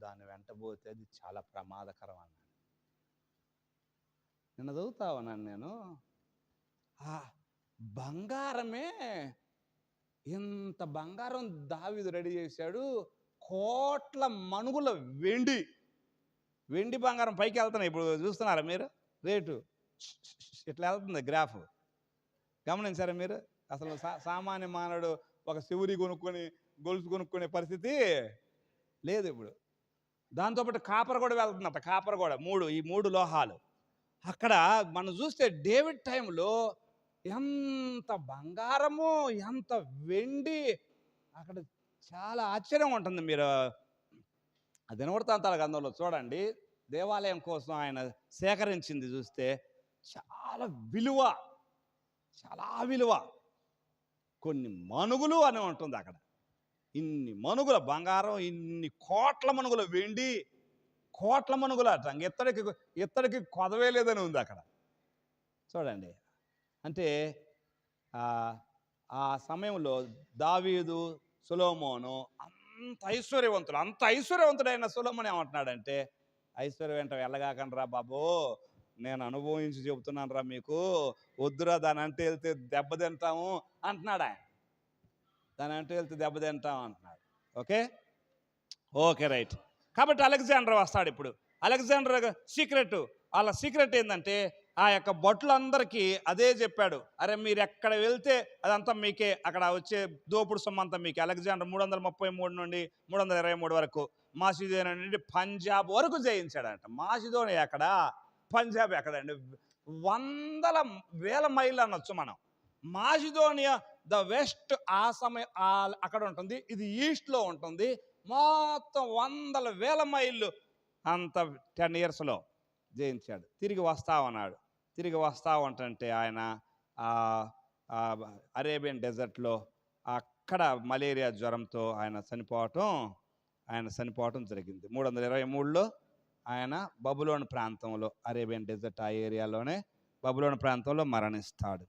దాని వెంటబోతే అది చాలా ప్రమాదకరం అన్నాడు. నిన్న చదువుతా ఉన్నాను నేను, ఆ బంగారమే, ఇంత బంగారం దావీదు రెడీ చేశాడు, కోట్ల మణుగుల వెండి బంగారం పైకి వెళ్తున్నాయి. ఇప్పుడు చూస్తున్నారా మీరు రేటు? ఇట్లా వెళ్తుంది గ్రాఫ్, గమనించారా మీరు? అసలు సామాన్య మానవుడు ఒక శివురి కొనుక్కొని గొలుసు కొనుక్కునే పరిస్థితి లేదు ఇప్పుడు. దాంతోపాటు కాపర్ కూడా వెళ్తుందట, కాపర్ కూడా ఈ మూడు లోహాలు. అక్కడ మనం చూస్తే డేవిడ్ టైంలో ఎంత బంగారము, ఎంత వెండి, అక్కడ చాలా ఆశ్చర్యం ఉంటుంది. మీరు దినవృత్తాంతాల గ్రంథంలో చూడండి, దేవాలయం కోసం ఆయన సేకరించింది చూస్తే చాలా విలువ, కొన్ని మణుగులు అని ఉంటుంది అక్కడ. ఇన్ని మణుగుల బంగారం, ఇన్ని కోట్ల మణుగుల వెండి, కోట్ల మణుగుల అట, ఇత్తడికి కొదవే లేదని ఉంది అక్కడ. చూడండి, అంటే ఆ సమయంలో దావీదు, సొలొమోను అంత ఐశ్వర్యవంతుడైన సొలొమోను ఏమంటున్నాడంటే, ఐశ్వర్యం వెంట వెళ్ళగాకండి రా బాబు, నేను అనుభవించి చెబుతున్నాను రా మీకు, వద్దురా దాని అంటే వెళ్తే దెబ్బతింటాము అంటున్నాడు ఆయన. దాని అంటే వెళ్తే దెబ్బతింటాం అంటున్నాడు. Okay right. కాబట్టి అలెగ్జాండర్ వస్తాడు ఇప్పుడు. అలెగ్జాండర్ వాళ్ళ సీక్రెట్ ఏంటంటే, ఆ యొక్క భటులందరికీ అదే చెప్పాడు, అరే మీరు ఎక్కడ వెళ్తే అదంతా మీకే, అక్కడ వచ్చే దోపుడు సొమ్మంతా మీకే. అలెగ్జాండర్ 333 నుండి 323 వరకు మాసిదోనియా నుండి పంజాబ్ వరకు జయించాడంట. మాసిదోనియా ఎక్కడ, పంజాబ్ ఎక్కడండి? వందల వేల మైళ్ళు అనొచ్చు మనం. మాసిదోనియా ద వెస్ట్ ఆ సమయం అక్కడ ఉంటుంది, ఇది ఈస్ట్లో ఉంటుంది. మొత్తం వందల వేల మైళ్ళు అంత 10 yearsలో జయించాడు. తిరిగి వస్తా ఉంటే ఆయన అరేబియన్ డెజర్ట్లో అక్కడ మలేరియా జ్వరంతో ఆయన చనిపోవటం జరిగింది. 323లో ఆయన బబులోను ప్రాంతంలో, అరేబియన్ డెజర్ట్ ఆ ఏరియాలోనే బబులోను ప్రాంతంలో మరణిస్తాడు.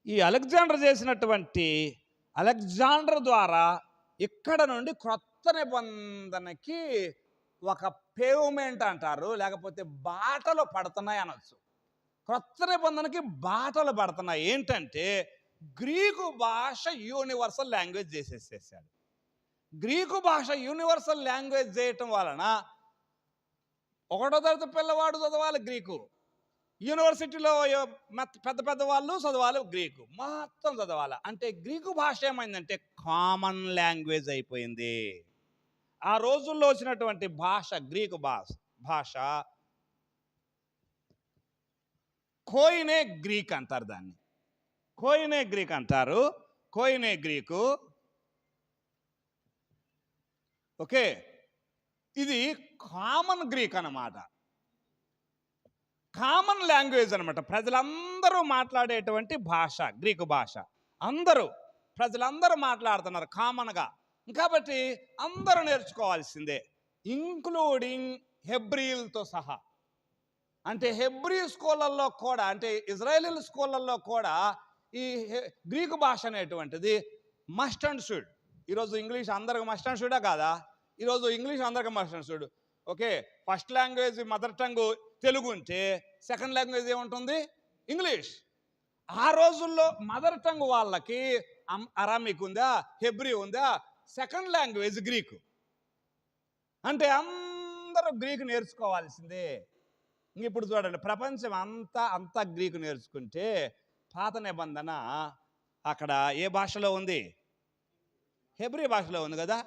ఈ అలెగ్జాండర్ ద్వారా ఇక్కడ నుండి క్రొత్త నిబంధనకి ఒక పేవ్మెంట్ అంటారు, లేకపోతే బాటలు పడుతున్నాయి అనొచ్చు. క్రొత్త నిబంధనకి బాటలు పడుతున్నాయి. ఏంటంటే, గ్రీకు భాష యూనివర్సల్ లాంగ్వేజ్ చేసేసాడు. గ్రీకు భాష యూనివర్సల్ లాంగ్వేజ్ చేయటం వలన 1వ తరగతి పిల్లవాడు చదవాలి గ్రీకు, యూనివర్సిటీలో పెద్ద వాళ్ళు చదవాలి గ్రీకు, మొత్తం చదవాలి. అంటే గ్రీకు భాష ఏమైందంటే కామన్ లాంగ్వేజ్ అయిపోయింది. ఆ రోజుల్లో వచ్చినటువంటి భాష, గ్రీకు భాష కోయినే గ్రీక్ అంటారు. దాన్ని కోయినే గ్రీక్ అంటారు. కోయినే గ్రీకు. ఓకే, ఇది కామన్ గ్రీక్ అన్నమాట, కామన్ లాంగ్వేజ్ అనమాట. ప్రజలందరూ మాట్లాడేటువంటి భాష గ్రీకు భాష. ప్రజలందరూ మాట్లాడుతున్నారు కామన్గా, కాబట్టి అందరూ నేర్చుకోవాల్సిందే, ఇంక్లూడింగ్ హెబ్రీలతో సహా. అంటే హెబ్రీ స్కూళ్ళల్లో కూడా, అంటే ఇజ్రాయేలీల స్కూళ్ళల్లో కూడా ఈ గ్రీకు భాష అనేటువంటిది మస్ట్ అండ్ షుడ్. ఈరోజు ఇంగ్లీష్ అందరికి మస్ట్ అండ్ షుడా కాదా? ఈరోజు ఇంగ్లీష్ అందరికి must and should. Okay, first language mother tongue Telugu ఉంటే సెకండ్ లాంగ్వేజ్ ఏముంటుంది? ఇంగ్లీష్. ఆ రోజుల్లో మదర్ టంగ్ వాళ్ళకి అరామిక్ ఉందా, హెబ్రీ ఉందా, సెకండ్ లాంగ్వేజ్ గ్రీకు. అంటే అందరూ గ్రీకు నేర్చుకోవాల్సిందే. ఇప్పుడు చూడండి, ప్రపంచం అంతా గ్రీకు నేర్చుకుంటే, పాత నిబంధన అక్కడ ఏ భాషలో ఉంది? హెబ్రీ భాషలో ఉంది కదా.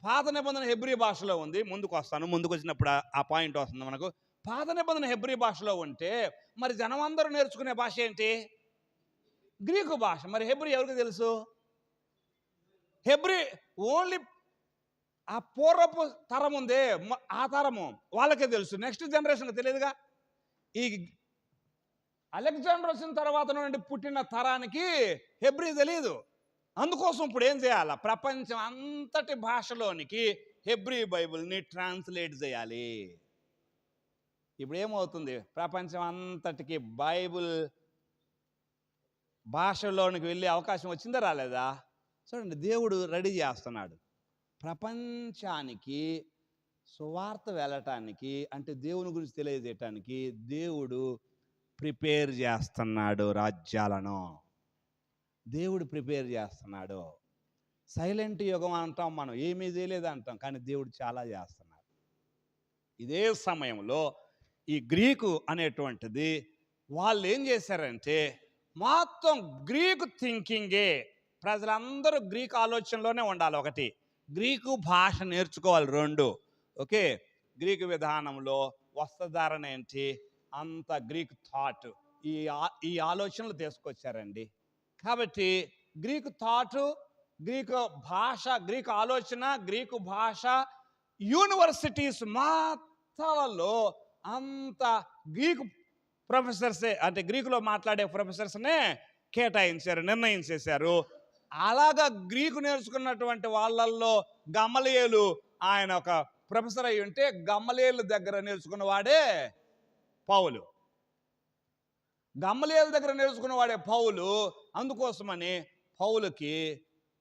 పాత నిబంధన హెబ్రీ భాషలో ఉంది. ముందుకు వచ్చినప్పుడు ఆ పాయింట్ వస్తుంది మనకు. పాత నిబంధన హెబ్రీ భాషలో ఉంటే మరి జనం అందరూ నేర్చుకునే భాష ఏంటి? గ్రీకు భాష. మరి హెబ్రీ ఎవరికి తెలుసు? హెబ్రీ ఓన్లీ ఆ పూర్వపు తరం ఉందే, ఆ తరము వాళ్ళకే తెలుసు, నెక్స్ట్ జనరేషన్కి తెలియదుగా. ఈ అలెగ్జాండర్ వచ్చిన తర్వాత నుండి పుట్టిన తరానికి హెబ్రీ తెలియదు. అందుకోసం ఇప్పుడు ఏం చేయాలి? ప్రపంచం అంతటి భాషలోనికి హెబ్రీ బైబిల్ని ట్రాన్స్లేట్ చేయాలి. ఇప్పుడు ఏమవుతుంది? ప్రపంచం అంతటికి బైబిల్ భాషలోనికి వెళ్ళే అవకాశం వచ్చిందా రాలేదా? చూడండి, దేవుడు రెడీ చేస్తున్నాడు ప్రపంచానికి సువార్త వెళ్ళటానికి, అంటే దేవుని గురించి తెలియజేయటానికి దేవుడు ప్రిపేర్ చేస్తున్నాడు రాజ్యాలను. దేవుడు ప్రిపేర్ చేస్తున్నాడు. సైలెంట్ యుగం అంటాం మనం, ఏమీ చేయలేదు అంటాం, కానీ దేవుడు చాలా చేస్తున్నాడు. ఇదే సమయంలో ఈ గ్రీకు అనేటువంటిది వాళ్ళు ఏం చేశారంటే మొత్తం గ్రీకు థింకింగే. ప్రజలందరూ గ్రీకు ఆలోచనలోనే ఉండాలి. ఒకటి, గ్రీకు భాష నేర్చుకోవాలి. రెండు, ఓకే, గ్రీకు విధానంలో వస్త్రధారణ ఏంటి, అంత గ్రీక్ థాట్, ఈ ఆలోచనలు తీసుకొచ్చారండి. కాబట్టి గ్రీకు థాటు, గ్రీకు భాష, గ్రీకు ఆలోచన, గ్రీకు భాష యూనివర్సిటీస్ మాత్రాలలో అంత గ్రీకు ప్రొఫెసర్సే, అంటే గ్రీకులో మాట్లాడే ప్రొఫెసర్స్నే కేటాయించారు, నిర్ణయించేశారు. అలాగా గ్రీకు నేర్చుకున్నటువంటి వాళ్ళల్లో గమలీయేలు ఆయన ఒక ప్రొఫెసర్ అయి ఉంటే గమలీయేలు దగ్గర నేర్చుకున్న వాడే పౌలు. గమలీయేలు దగ్గర నేర్చుకున్న వాడే పౌలు. అందుకోసమని పౌలుకి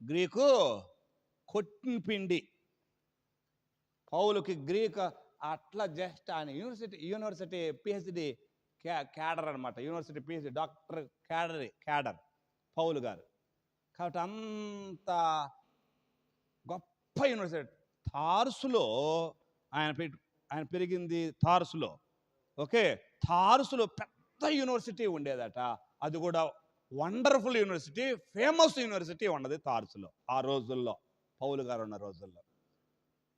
గ్రీకు కొట్టిన పౌలుకి గ్రీక్ అట్లా జస్ట్ ఆయన యూనివర్సిటీ పిహెచ్డి క్యాడర్ అనమాట. యూనివర్సిటీ పిహెచ్డి డాక్టర్ క్యాడర్ పౌలు గారు. కాబట్టి అంత గొప్ప యూనివర్సిటీ. తార్సులో ఆయన పెరిగింది తార్సులో. ఓకే, తార్సులో పెద్ద యూనివర్సిటీ ఉండేదట. అది కూడా వండర్ఫుల్ యూనివర్సిటీ, ఫేమస్ యూనివర్సిటీ ఉన్నది తార్సులో ఆ రోజుల్లో, పౌలు గారు ఉన్న రోజుల్లో.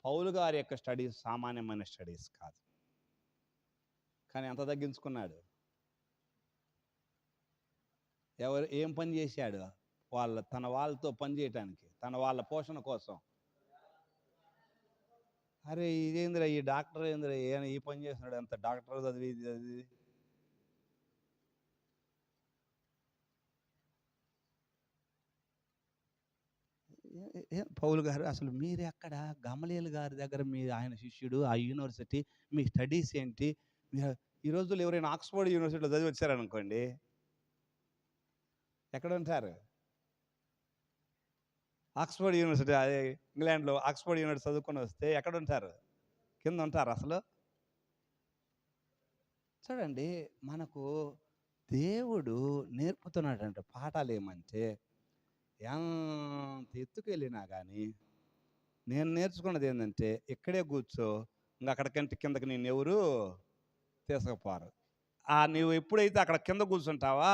పౌలు గారి యొక్క స్టడీస్ సామాన్యమైన స్టడీస్ కాదు, కానీ ఎంత తగ్గించుకున్నాడు. ఏం పని చేశాడు? తన వాళ్ళతో పని చేయటానికి, తన వాళ్ళ పోషణ కోసం. అరే ఇదేంద్రా, ఈ డాక్టర్ ఏంద్రా, ఈ పని చేస్తున్నాడు, అంత డాక్టర్ చదివి పౌలు గారు అసలు మీరు ఎక్కడ? గమలీయేలు గారి దగ్గర ఆయన శిష్యుడు, ఆ యూనివర్సిటీ, మీ స్టడీస్ ఏంటి? ఈ రోజుల్లో ఎవరైనా ఆక్స్ఫర్డ్ యూనివర్సిటీలో చదివి వచ్చారనుకోండి, ఎక్కడ ఉంటారు? ఆక్స్ఫర్డ్ యూనివర్సిటీ, అదే ఇంగ్లాండ్లో ఆక్స్ఫర్డ్ యూనివర్సిటీ చదువుకొని వస్తే ఎక్కడ ఉంటారు? కింద ఉంటారు అసలు. చూడండి, మనకు దేవుడు నేర్పుతున్నాడంటే పాఠాలు ఏమంటే, ఎంత ఎత్తుకెళ్ళినా కానీ నేను నేర్చుకున్నది ఏంటంటే, ఇక్కడే కూర్చో, ఇంకా అక్కడికంటే కిందకి నేను ఎవరు తీసుకుపోరు. నువ్వు ఎప్పుడైతే అక్కడ కింద కూర్చుంటావా,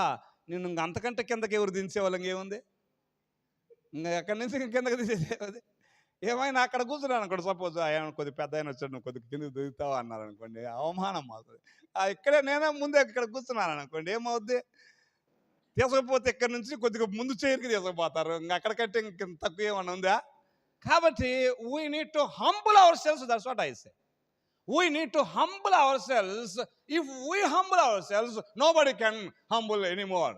నేను ఇంక అంతకంటే కిందకి ఎవరు దించేవాళ్ళం ఏముంది? ఇంకా ఎక్కడి నుంచి కిందకి తీసేది. ఏమైనా అక్కడ కూర్చున్నాను అనుకోండి, సపోజ్ ఆయన కొద్ది పెద్ద ఆయన వచ్చాడు, నువ్వు కొద్దిగా కిందకి దిగుతావా అన్నారు అనుకోండి, అవమానం అవుతుంది. ఇక్కడే నేనే ముందే ఇక్కడ కూర్చున్నాను అనుకోండి, ఏమవుద్ది? తీసుకుపోతే ఇక్కడ నుంచి కొద్దిగా ముందు చైర్కి తీసుకుపోతారు, ఇంకా అక్కడికంటే ఇంక తక్కువ ఏమన్నా ఉందా? కాబట్టి we need to humble our selves. That's what I say. We need to humble ourselves. If we humble ourselves, nobody can humble anymore.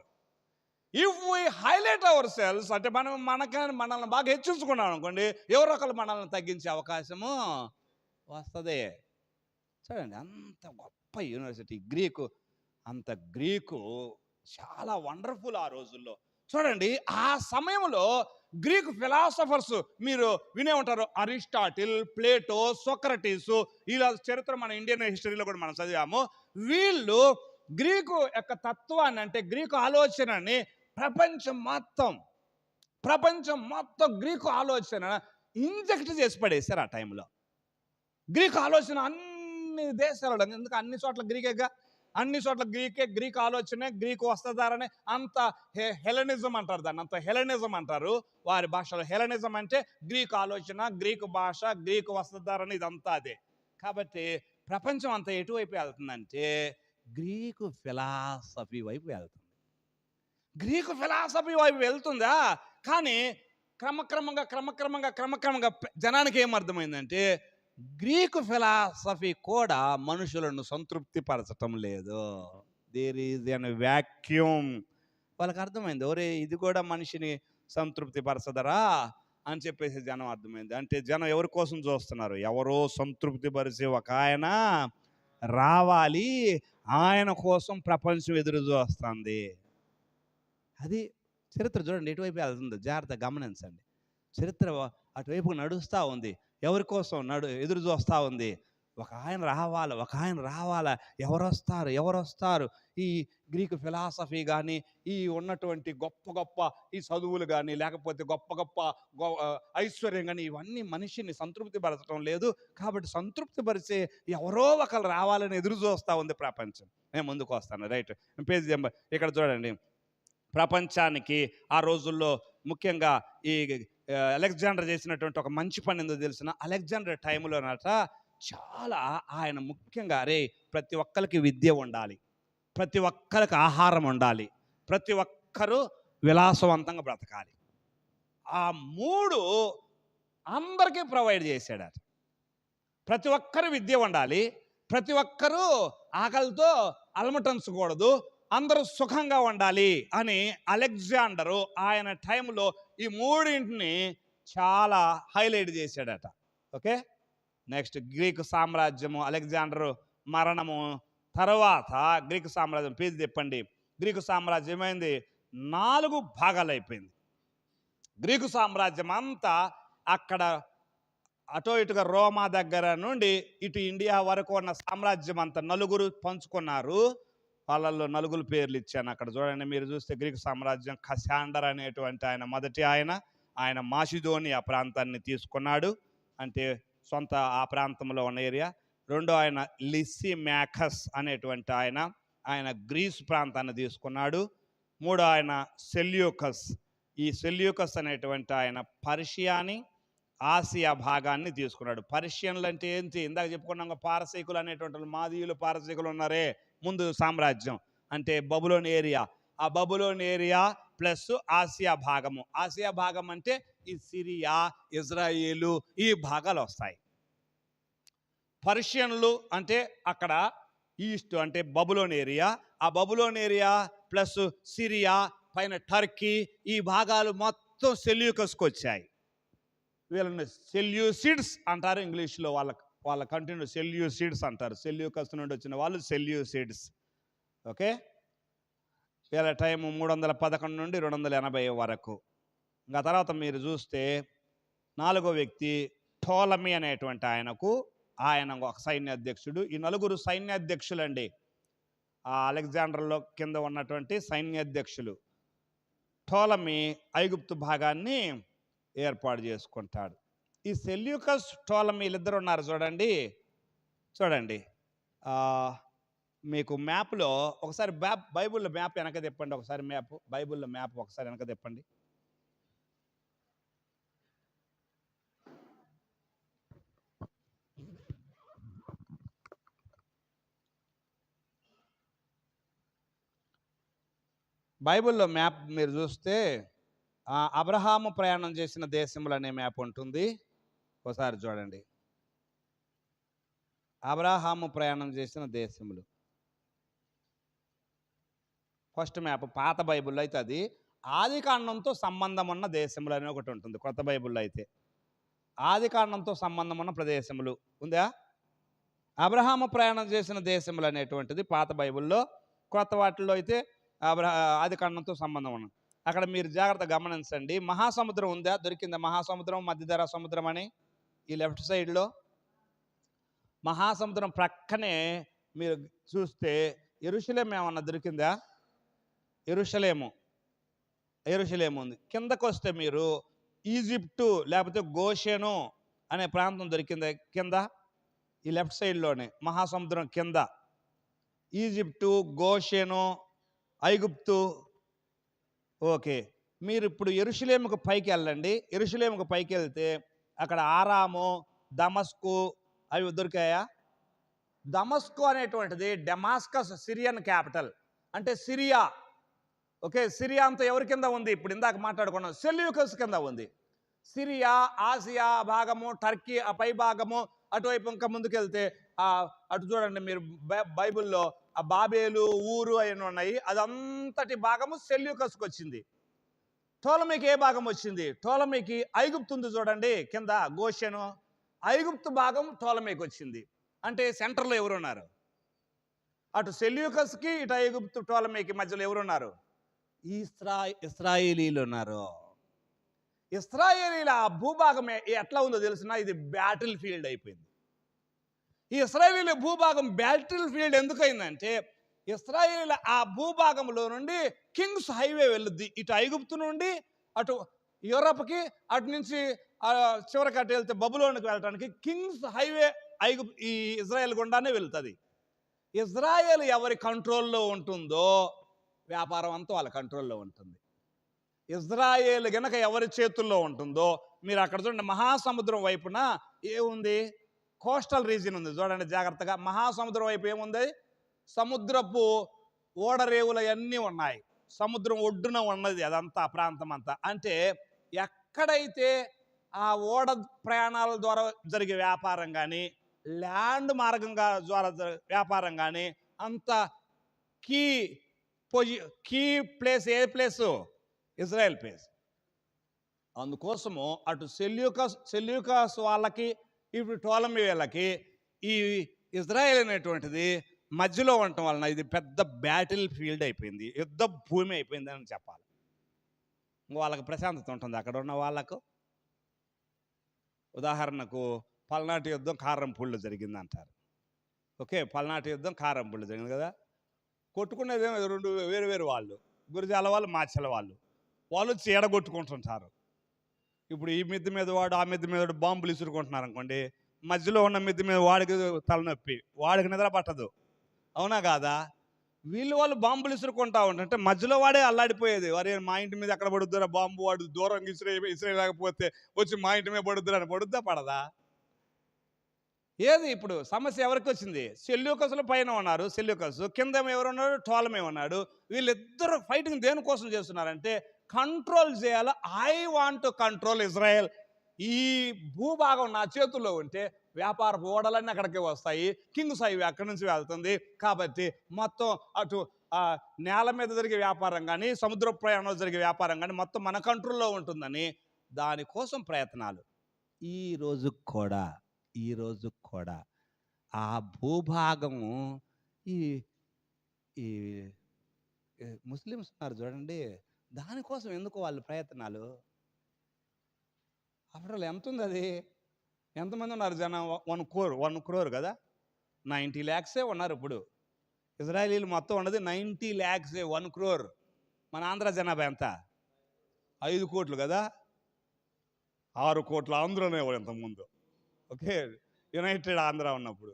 If we highlight ourselves, అంటే మనల్ని బాగా హెచ్చించుకున్నాం అనుకోండి, ఎవరో ఒకరు మనల్ని తగ్గించే అవకాశము వస్తుంది. చూడండి, అంత గొప్ప యూనివర్సిటీ గ్రీకు, అంత గ్రీకు చాలా వండర్ఫుల్ ఆ రోజుల్లో. చూడండి, ఆ సమయంలో గ్రీకు ఫిలాసఫర్స్ మీరు వినే ఉంటారు, అరిస్టాటిల్, ప్లేటో, సోక్రటీసు, ఇలా చరిత్ర మన ఇండియన్ హిస్టరీలో కూడా మనం చదివాము. వీళ్ళు గ్రీకు యొక్క తత్వాన్ని, అంటే గ్రీకు ఆలోచనని ప్రపంచం మొత్తం గ్రీకు ఆలోచన ఇంజెక్ట్ చేసి పడేశారు ఆ టైంలో. గ్రీకు ఆలోచన అన్ని దేశాలలో, ఎందుకు అన్ని చోట్ల గ్రీకేగా, అన్ని చోట్ల గ్రీక్ ఆలోచనే, గ్రీకు వస్త్రధారనే, అంత హెలెనిజం అంటారు దాన్ని, అంత హెలెనిజం అంటారు వారి భాషలో. హెలెనిజం అంటే గ్రీకు ఆలోచన, గ్రీకు భాష, గ్రీకు వస్త్రధారణ, ఇదంతా అదే. కాబట్టి ప్రపంచం అంతా ఎటువైపు వెళ్తుందంటే గ్రీకు ఫిలాసఫీ వైపు వెళ్తుంది. గ్రీకు ఫిలాసఫీ వైపు వెళ్తుందా? కానీ క్రమక్రమంగా జనానికి ఏమర్థమైందంటే గ్రీకు ఫిలాసఫీ కూడా మనుషులను సంతృప్తిపరచటం లేదు. There is an vacuum. వాళ్ళకి అర్థమైంది, ఒరే ఇది కూడా మనిషిని సంతృప్తిపరచదరా అని చెప్పేసి జనం అర్థమైంది. అంటే జనం ఎవరి కోసం చూస్తున్నారు? ఎవరో సంతృప్తిపరిచే ఒక ఆయన రావాలి, ఆయన కోసం ప్రపంచం ఎదురు చూస్తుంది. అది చరిత్ర చూడండి ఎటువైపు వెళ్తుందో జాగ్రత్తగా గమనించండి. చరిత్ర అటువైపు నడుస్తూ ఉంది. ఎవరి కోసం ఎదురు చూస్తూ ఉంది? ఒక ఆయన రావాలి, ఒక ఆయన రావాలా. ఎవరొస్తారు? ఈ గ్రీకు ఫిలాసఫీ కానీ, ఈ ఉన్నటువంటి గొప్ప గొప్ప ఈ చదువులు కానీ, లేకపోతే గొప్ప గొప్ప ఐశ్వర్యం కానీ, ఇవన్నీ మనిషిని సంతృప్తిపరచడం లేదు. కాబట్టి సంతృప్తిపరిచే ఎవరో ఒకరు రావాలని ఎదురు చూస్తూ ఉంది ప్రపంచం. నేను ముందుకు వస్తాను. రైట్, పేజ్ నెంబర్ ఇక్కడ చూడండి. ప్రపంచానికి ఆ రోజుల్లో ముఖ్యంగా ఈ అలెగ్జాండర్ చేసినటువంటి ఒక మంచి పని ఏందో తెలిసిన, అలెగ్జాండర్ టైంలోనట చాలా ఆయన ముఖ్యంగా ప్రతి ఒక్కరికి విద్య ఉండాలి, ప్రతి ఒక్కరికి ఆహారం ఉండాలి, ప్రతి ఒక్కరూ విలాసవంతంగా బ్రతకాలి. ఆ మూడు అందరికీ ప్రొవైడ్ చేశాడు. ప్రతి ఒక్కరు విద్య ఉండాలి, ప్రతి ఒక్కరూ ఆకలితో అలమటించకూడదు, అందరూ సుఖంగా ఉండాలి అని అలెగ్జాండరు ఆయన టైంలో ఈ మూడింటిని చాలా హైలైట్ చేశాడట. ఓకే, నెక్స్ట్ గ్రీకు సామ్రాజ్యము, అలెగ్జాండరు మరణము తర్వాత గ్రీకు సామ్రాజ్యం పేజీ తిప్పండి. గ్రీకు సామ్రాజ్యం ఏమైంది? 4 భాగాలు అయిపోయింది. గ్రీకు సామ్రాజ్యం అంతా అక్కడ అటో ఇటుగా రోమా దగ్గర నుండి ఇటు ఇండియా వరకు ఉన్న సామ్రాజ్యం అంతా నలుగురు పంచుకున్నారు. వాళ్ళల్లో నలుగురు పేర్లు ఇచ్చాను అక్కడ చూడండి. మీరు చూస్తే గ్రీకు సామ్రాజ్యం కసాండర్ అనేటువంటి ఆయన మొదటి ఆయన మాసిదోనియా ప్రాంతాన్ని తీసుకున్నాడు, అంటే సొంత ఆ ప్రాంతంలో ఉన్న ఏరియా. రెండో ఆయన లిసిమాకస్ అనేటువంటి ఆయన గ్రీస్ ప్రాంతాన్ని తీసుకున్నాడు. మూడో ఆయన సెల్యూకస్. ఈ సెల్యూకస్ అనేటువంటి ఆయన పర్షియాని ఆసియా భాగాన్ని తీసుకున్నాడు. పర్షియన్లు అంటే ఏంటి? ఇందాక చెప్పుకున్నాం, పారసీకులు అనేటువంటి మాదీయులు పారసీకులు ఉన్నారే ముందు సామ్రాజ్యం, అంటే బబులోన్ ఏరియా. ఆ బబులోన్ ఏరియా ప్లస్ ఆసియా భాగము. ఆసియా భాగం అంటే ఈ సిరియా, ఇజ్రాయేలు, ఈ భాగాలు వస్తాయి. పర్షియన్లు అంటే అక్కడ ఈస్ట్ అంటే బబులోన్ ఏరియా. ఆ బబులోన్ ఏరియా ప్లస్ సిరియా పైన టర్కీ, ఈ భాగాలు మొత్తం సెల్యూకస్కి వచ్చాయి. వీళ్ళని సెల్యూసిడ్స్ అంటారు ఇంగ్లీష్లో. వాళ్ళ కంటిన్యూ సెల్యూసిడ్స్ అంటారు. సెల్యూకస్ నుండి వచ్చిన వాళ్ళు సెల్యూసిడ్స్. ఓకే, వీళ్ళ టైము 311 నుండి 280 వరకు. ఇంకా తర్వాత మీరు చూస్తే 4వ వ్యక్తి టోలమీ అనేటువంటి ఆయన ఒక సైన్యాధ్యక్షుడు. ఈ నలుగురు సైన్యాధ్యక్షులండి, ఆ అలెగ్జాండర్లో కింద ఉన్నటువంటి సైన్యాధ్యక్షులు. టోలమీ ఐగుప్తు భాగాన్ని ఏర్పాటు చేసుకుంటాడు. ఈ సెల్యూకస్ టోలమీ వీళ్ళిద్దరు ఉన్నారు చూడండి. మీకు మ్యాప్లో ఒకసారి బైబిల్లో మ్యాప్ వెనక తిప్పండి. ఒకసారి బైబిల్లో మ్యాప్ ఒకసారి వెనక తిప్పండి. బైబిల్లో మ్యాప్ మీరు చూస్తే అబ్రహాము ప్రయాణం చేసిన దేశములు అనే మ్యాప్ ఉంటుంది. ఒకసారి చూడండి, అబ్రహాము ప్రయాణం చేసిన దేశములు. ఫస్ట్ మ్యాప్ పాత బైబిల్లో అయితే అది ఆదికాండంతో సంబంధం ఉన్న దేశములు అని ఒకటి ఉంటుంది. కొత్త బైబిల్లో అయితే ఆదికాండంతో సంబంధం ఉన్న ప్రదేశములు ఉందా? అబ్రహాము ప్రయాణం చేసిన దేశములు అనేటువంటిది పాత బైబిల్లో. కొత్త వాటిల్లో అయితే ఆదికాండంతో సంబంధం ఉన్నది. అక్కడ మీరు జాగ్రత్త గమనించండి. మహాసముద్రం ఉందా? దొరికిందా మహాసముద్రం, మధ్యధరా సముద్రం అని? ఈ లెఫ్ట్ సైడ్లో మహాసముద్రం ప్రక్కనే మీరు చూస్తే యెరూషలేము ఏమన్నా దొరికిందా? యెరూషలేము ఉంది. కిందకు వస్తే మీరు ఈజిప్టు లేకపోతే గోషెను అనే ప్రాంతం దొరికిందా కింద? ఈ లెఫ్ట్ సైడ్లోనే మహాసముద్రం కింద ఈజిప్టు, గోషెను, ఐగుప్తు. ఓకే, మీరు ఇప్పుడు యెరూషలేముకు పైకి వెళ్ళండి. యెరూషలేముకు పైకి వెళ్తే అక్కడ ఆరాము, దమస్కు అవి దొరికాయా? దమస్కు అనేటువంటిది డమాస్కస్ సిరియన్ క్యాపిటల్, అంటే సిరియా. ఓకే, సిరియా అంతా ఎవరి కింద ఉంది? ఇప్పుడు ఇందాక మాట్లాడుకున్నాం, సెల్యూకస్ కింద ఉంది. సిరియా, ఆసియా భాగము, టర్కీ ఆ పై భాగము, అటువైపు ఇంకా ముందుకెళ్తే అటు చూడండి మీరు బైబిల్లో ఆ బాబేలు ఊరు అయిన ఉన్నాయి. అదంతటి భాగము సెల్యూకస్కి వచ్చింది. టోలమీకి ఏ భాగం వచ్చింది? టోలమీకి ఐగుప్తు ఉంది చూడండి కింద గోషెను, ఐగుప్తు భాగం టోలమీకి వచ్చింది. అంటే సెంటర్లో ఎవరున్నారు? అటు సెల్యూకస్కి ఇటు ఐగుప్తు టోలమీకి మధ్యలో ఎవరున్నారు? ఇస్రాయేలీలు ఉన్నారు. ఇస్రాయేలీల ఆ భూభాగం ఎట్లా ఉందో తెలిసిన, ఇది బ్యాటిల్ ఫీల్డ్ అయిపోయింది. ఈ ఇస్రాయేలీల భూభాగం బ్యాటిల్ ఫీల్డ్ ఎందుకైందంటే, ఇస్రాయేలీల ఆ భూభాగంలో నుండి కింగ్స్ హైవే వెళ్ళుద్ది. ఇటు ఐగుప్తు నుండి అటు యూరప్కి, అటు నుంచి చివరికి అటు వెళ్తే బబులోనికి వెళ్ళటానికి కింగ్స్ హైవే ఈ ఇజ్రాయెల్ గుండానే వెళ్తుంది. ఇజ్రాయెల్ ఎవరి కంట్రోల్లో ఉంటుందో వ్యాపారం అంతా వాళ్ళ కంట్రోల్లో ఉంటుంది. ఇజ్రాయేల్ గనక ఎవరి చేతుల్లో ఉంటుందో, మీరు అక్కడ చూడండి మహాసముద్రం వైపున ఏముంది? కోస్టల్ రీజియన్ ఉంది చూడండి జాగ్రత్తగా. మహాసముద్రం వైపు ఏముంది? సముద్రపు ఓడరేవులు అన్నీ ఉన్నాయి. సముద్రం ఒడ్డున ఉన్నది అదంతా ప్రాంతం అంతా. అంటే ఎక్కడైతే ఆ ఓడ ప్రయాణాల ద్వారా జరిగే వ్యాపారం కానీ, ల్యాండ్ మార్గంగా ద్వారా వ్యాపారం కానీ, అంత కీ ప్లేస్ ఏ ప్లేసు? Israel place. అందుకోసము అటు సెల్యూకస్ వాళ్ళకి, ఇప్పుడు టోలమీ వాళ్ళకి ఈ ఇజ్రాయెల్ అనేటువంటిది మధ్యలో ఉండటం వలన ఇది పెద్ద బ్యాటిల్ ఫీల్డ్ అయిపోయింది, యుద్ధ భూమి అయిపోయింది అని చెప్పాలి. వాళ్ళకి ప్రశాంతత ఉంటుంది అక్కడ ఉన్న వాళ్ళకు. ఉదాహరణకు పల్నాటి యుద్ధం కారంపూడిలో జరిగింది అంటారు. ఓకే, పల్నాటి యుద్ధం కారంపూడిలో జరిగింది కదా. కొట్టుకునేది రెండు వేరు వేరు వాళ్ళు, గురిజాల వాళ్ళు, మాచెల వాళ్ళు చీడగొట్టుకుంటుంటారు. ఇప్పుడు ఈ మిద్ది మీద వాడు, ఆ మిద్ది మీద వాడు బాంబులు ఇసురుకుంటున్నారు అనుకోండి, మధ్యలో ఉన్న మిద్ది మీద వాడికి తలనొప్పి, వాడికి నిద్ర పట్టదు. అవునా కాదా? వాళ్ళు బాంబులు ఇసురుకుంటా ఉంటుంటే మధ్యలో వాడే అల్లాడిపోయేది. వారే మా ఇంటి మీద ఎక్కడ పడుద్దురా బాంబు, వాడు దూరంగా ఇసిరేయలేకపోతే వచ్చి మా ఇంటి మీద పడుద్దురా అని పడుద్దా పడదా? ఏది ఇప్పుడు సమస్య ఎవరికి వచ్చింది? సెల్యూకస్ల పైన ఉన్నారు సెల్యూకస్, కింద ఎవరున్నాడు? టోలమీ ఉన్నాడు. వీళ్ళిద్దరు ఫైటింగ్ దేనికోసం చేస్తున్నారంటే కంట్రోల్ చేయాలి. I want to control Israel. ఈ భూభాగం నా చేతుల్లో ఉంటే వ్యాపార ఓడలన్నీ అక్కడికి వస్తాయి, కింగ్స్ హైవే అక్కడి నుంచి వెళ్తుంది. కాబట్టి మొత్తం అటు నేల మీద జరిగే వ్యాపారం కానీ, సముద్ర ప్రయాణంలో జరిగే వ్యాపారం కానీ మొత్తం మన కంట్రోల్లో ఉంటుందని దానికోసం ప్రయత్నాలు. ఈ రోజు కూడా ఆ భూభాగము ఈ ఈ ముస్లిమ్స్ ఉన్నారు చూడండి, దానికోసం ఎందుకు వాళ్ళు ప్రయత్నాలు? అప్పుడు ఎంత ఉంది అది? ఎంతమంది ఉన్నారు జనం? 1 crore కదా, 90 lakhs ఉన్నారు ఇప్పుడు. ఇజ్రాయేలీలు మొత్తం ఉన్నది 90 lakhs, 1 crore. మన ఆంధ్ర జనాభా ఎంత? 5 కోట్లు కదా, 6 కోట్ల ఆంధ్రనే ఇంతకుముందు. ఓకే, యునైటెడ్ ఆంధ్ర ఉన్నప్పుడు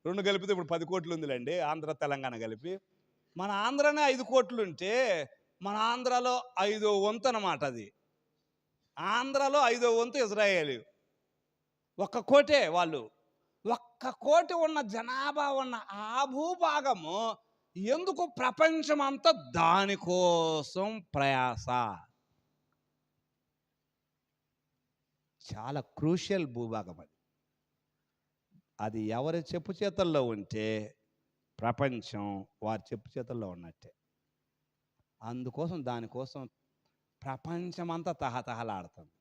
2 కలిపితే ఇప్పుడు 10 కోట్లు ఉందిలేండి, ఆంధ్ర తెలంగాణ కలిపి. మన ఆంధ్రనే 5 కోట్లు ఉంటే మన ఆంధ్రలో 5వ వంతు అన్నమాట అది. ఆంధ్రలో 5వ వంతు ఇజ్రాయేలీ. 1 కోటే వాళ్ళు. 1 కోటి ఉన్న జనాభా ఉన్న ఆ భూభాగము ఎందుకు ప్రపంచమంతా దానికోసం ప్రయాస. చాలా క్రూషియల్ భూభాగం అది. అది ఎవరి చెప్పు చేతుల్లో ఉంటే ప్రపంచం వారి చెప్పు చేతుల్లో ఉన్నట్టే. అందుకోసం దానికోసం ప్రపంచమంతా తహతహలాడుతుంది.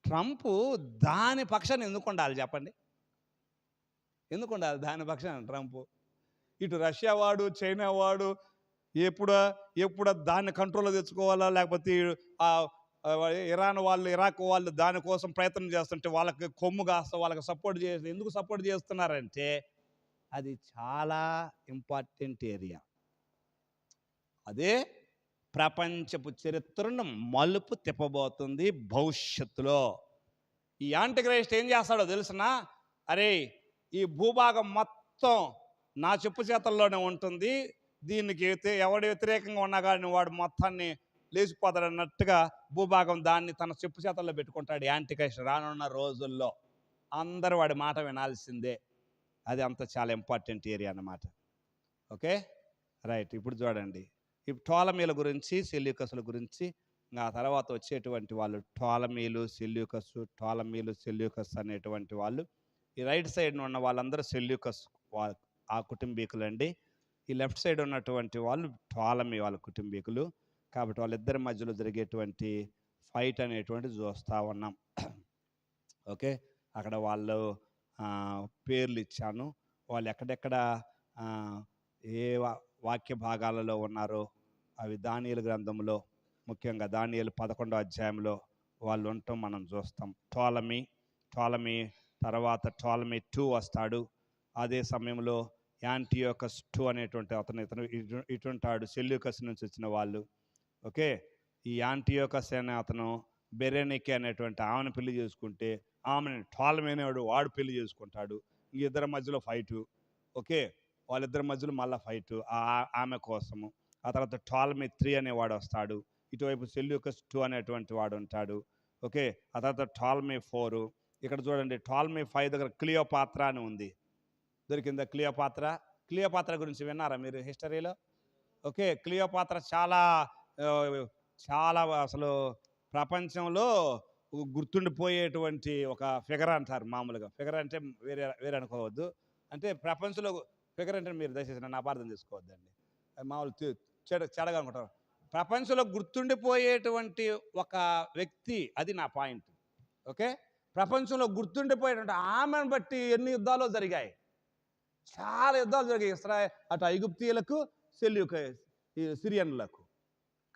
ట్రంప్ దాని పక్షాన్ని ఎందుకు ఉండాలి చెప్పండి? ఎందుకు ఉండాలి దాని పక్షాన్ని ట్రంప్? ఇటు రష్యా వాడు, చైనా వాడు ఎప్పుడ దాన్ని కంట్రోల్లో తెచ్చుకోవాలా, లేకపోతే ఇరాన్ వాళ్ళు, ఇరాక్ వాళ్ళు దానికోసం ప్రయత్నం చేస్తుంటే వాళ్ళకి కొమ్ము కాస్త వాళ్ళకి సపోర్ట్ చేసి ఎందుకు సపోర్ట్ చేస్తున్నారంటే అది చాలా ఇంపార్టెంట్ ఏరియా. అదే ప్రపంచపు చరిత్రను మలుపు తిప్పబోతుంది భవిష్యత్తులో. ఈ యాంటిక్రైస్ట్ ఏం చేస్తాడో తెలుసునా? అరే, ఈ భూభాగం మొత్తం నా చెప్పు చేతల్లోనే ఉంటుంది, దీనికి ఎవడు వ్యతిరేకంగా ఉన్నా కానీ వాడు మొత్తాన్ని లేచిపోతాడు అన్నట్టుగా భూభాగం దాన్ని తన చెప్పు చేతల్లో పెట్టుకుంటాడు యాంటిక్రైస్ట్. రానున్న రోజుల్లో అందరూ వాడి మాట వినాల్సిందే. అది అంత చాలా ఇంపార్టెంట్ ఏరియా అన్నమాట. Okay, right. ఇప్పుడు చూడండి, ఈ టోలమీల గురించి, సెల్యూకస్ల గురించి ఆ తర్వాత వచ్చేటువంటి వాళ్ళు టోలమీలు సెల్యూకస్ అనేటువంటి వాళ్ళు. ఈ రైట్ సైడ్ ఉన్న వాళ్ళందరూ సెల్యూకస్ ఆ కుటుంబీకులండి. ఈ లెఫ్ట్ సైడ్ ఉన్నటువంటి వాళ్ళు టోలమీ వాళ్ళ కుటుంబీకులు. కాబట్టి వాళ్ళిద్దరి మధ్యలో జరిగేటువంటి ఫైట్ అనేటువంటిది చూస్తూ ఉన్నాం. ఓకే, అక్కడ వాళ్ళు పేర్లు ఇచ్చాను. వాళ్ళు ఎక్కడెక్కడ ఏ వాక్య భాగాలలో ఉన్నారో అవి దానియేలు గ్రంథంలో, ముఖ్యంగా దానియేలు 11వ అధ్యాయంలో వాళ్ళు ఉండటం మనం చూస్తాం. టోలమీ తర్వాత టోలమీ 2 వస్తాడు. అదే సమయంలో యాంటియోకస్ 2 అనేటువంటి ఇతను ఇటుంటాడు. సెల్యూకస్ నుంచి వచ్చిన వాళ్ళు. ఓకే, ఈ యాంటియోకస్ అనే అతను బెరెనికే అనేటువంటి ఆమెను పెళ్లి చేసుకుంటే ఆమెను టోలమీ అనేవాడు వాడు పెళ్లి చేసుకుంటాడు. ఈ ఇద్దరి మధ్యలో ఫైటు. ఓకే, వాళ్ళిద్దరి మధ్యలో మళ్ళీ ఫైటు ఆమె కోసము. ఆ తర్వాత టోలమీ 3 అనేవాడు వస్తాడు. ఇటువైపు సెల్యూకస్ 2 అనేటువంటి వాడు ఉంటాడు. ఓకే, ఆ తర్వాత టోలమీ 4. ఇక్కడ చూడండి, టోలమీ 5 దగ్గర క్లియోపాత్ర అని ఉంది. దొరికిందా క్లియోపాత్ర గురించి విన్నారా మీరు హిస్టరీలో? ఓకే, క్లియోపాత్ర చాలా అసలు ప్రపంచంలో గుర్తుండిపోయేటువంటి ఒక ఫిగర్ అంటారు. మామూలుగా ఫిగర్ అంటే వేరే అనుకోవద్దు. అంటే ప్రపంచంలో ఫిగర్ అంటే మీరు దయచేసి నన్ను అపార్థం చేసుకోవద్దండి, మామూలు చెడగా అనుకుంటారు. ప్రపంచంలో గుర్తుండిపోయేటువంటి ఒక వ్యక్తి, అది నా పాయింట్. ఓకే, ప్రపంచంలో గుర్తుండిపోయేటువంటి ఆమెను బట్టి ఎన్ని యుద్ధాలు జరిగాయి, చాలా యుద్ధాలు జరిగాయి. అటు ఐగుప్తీయులకు సిరియన్లకు.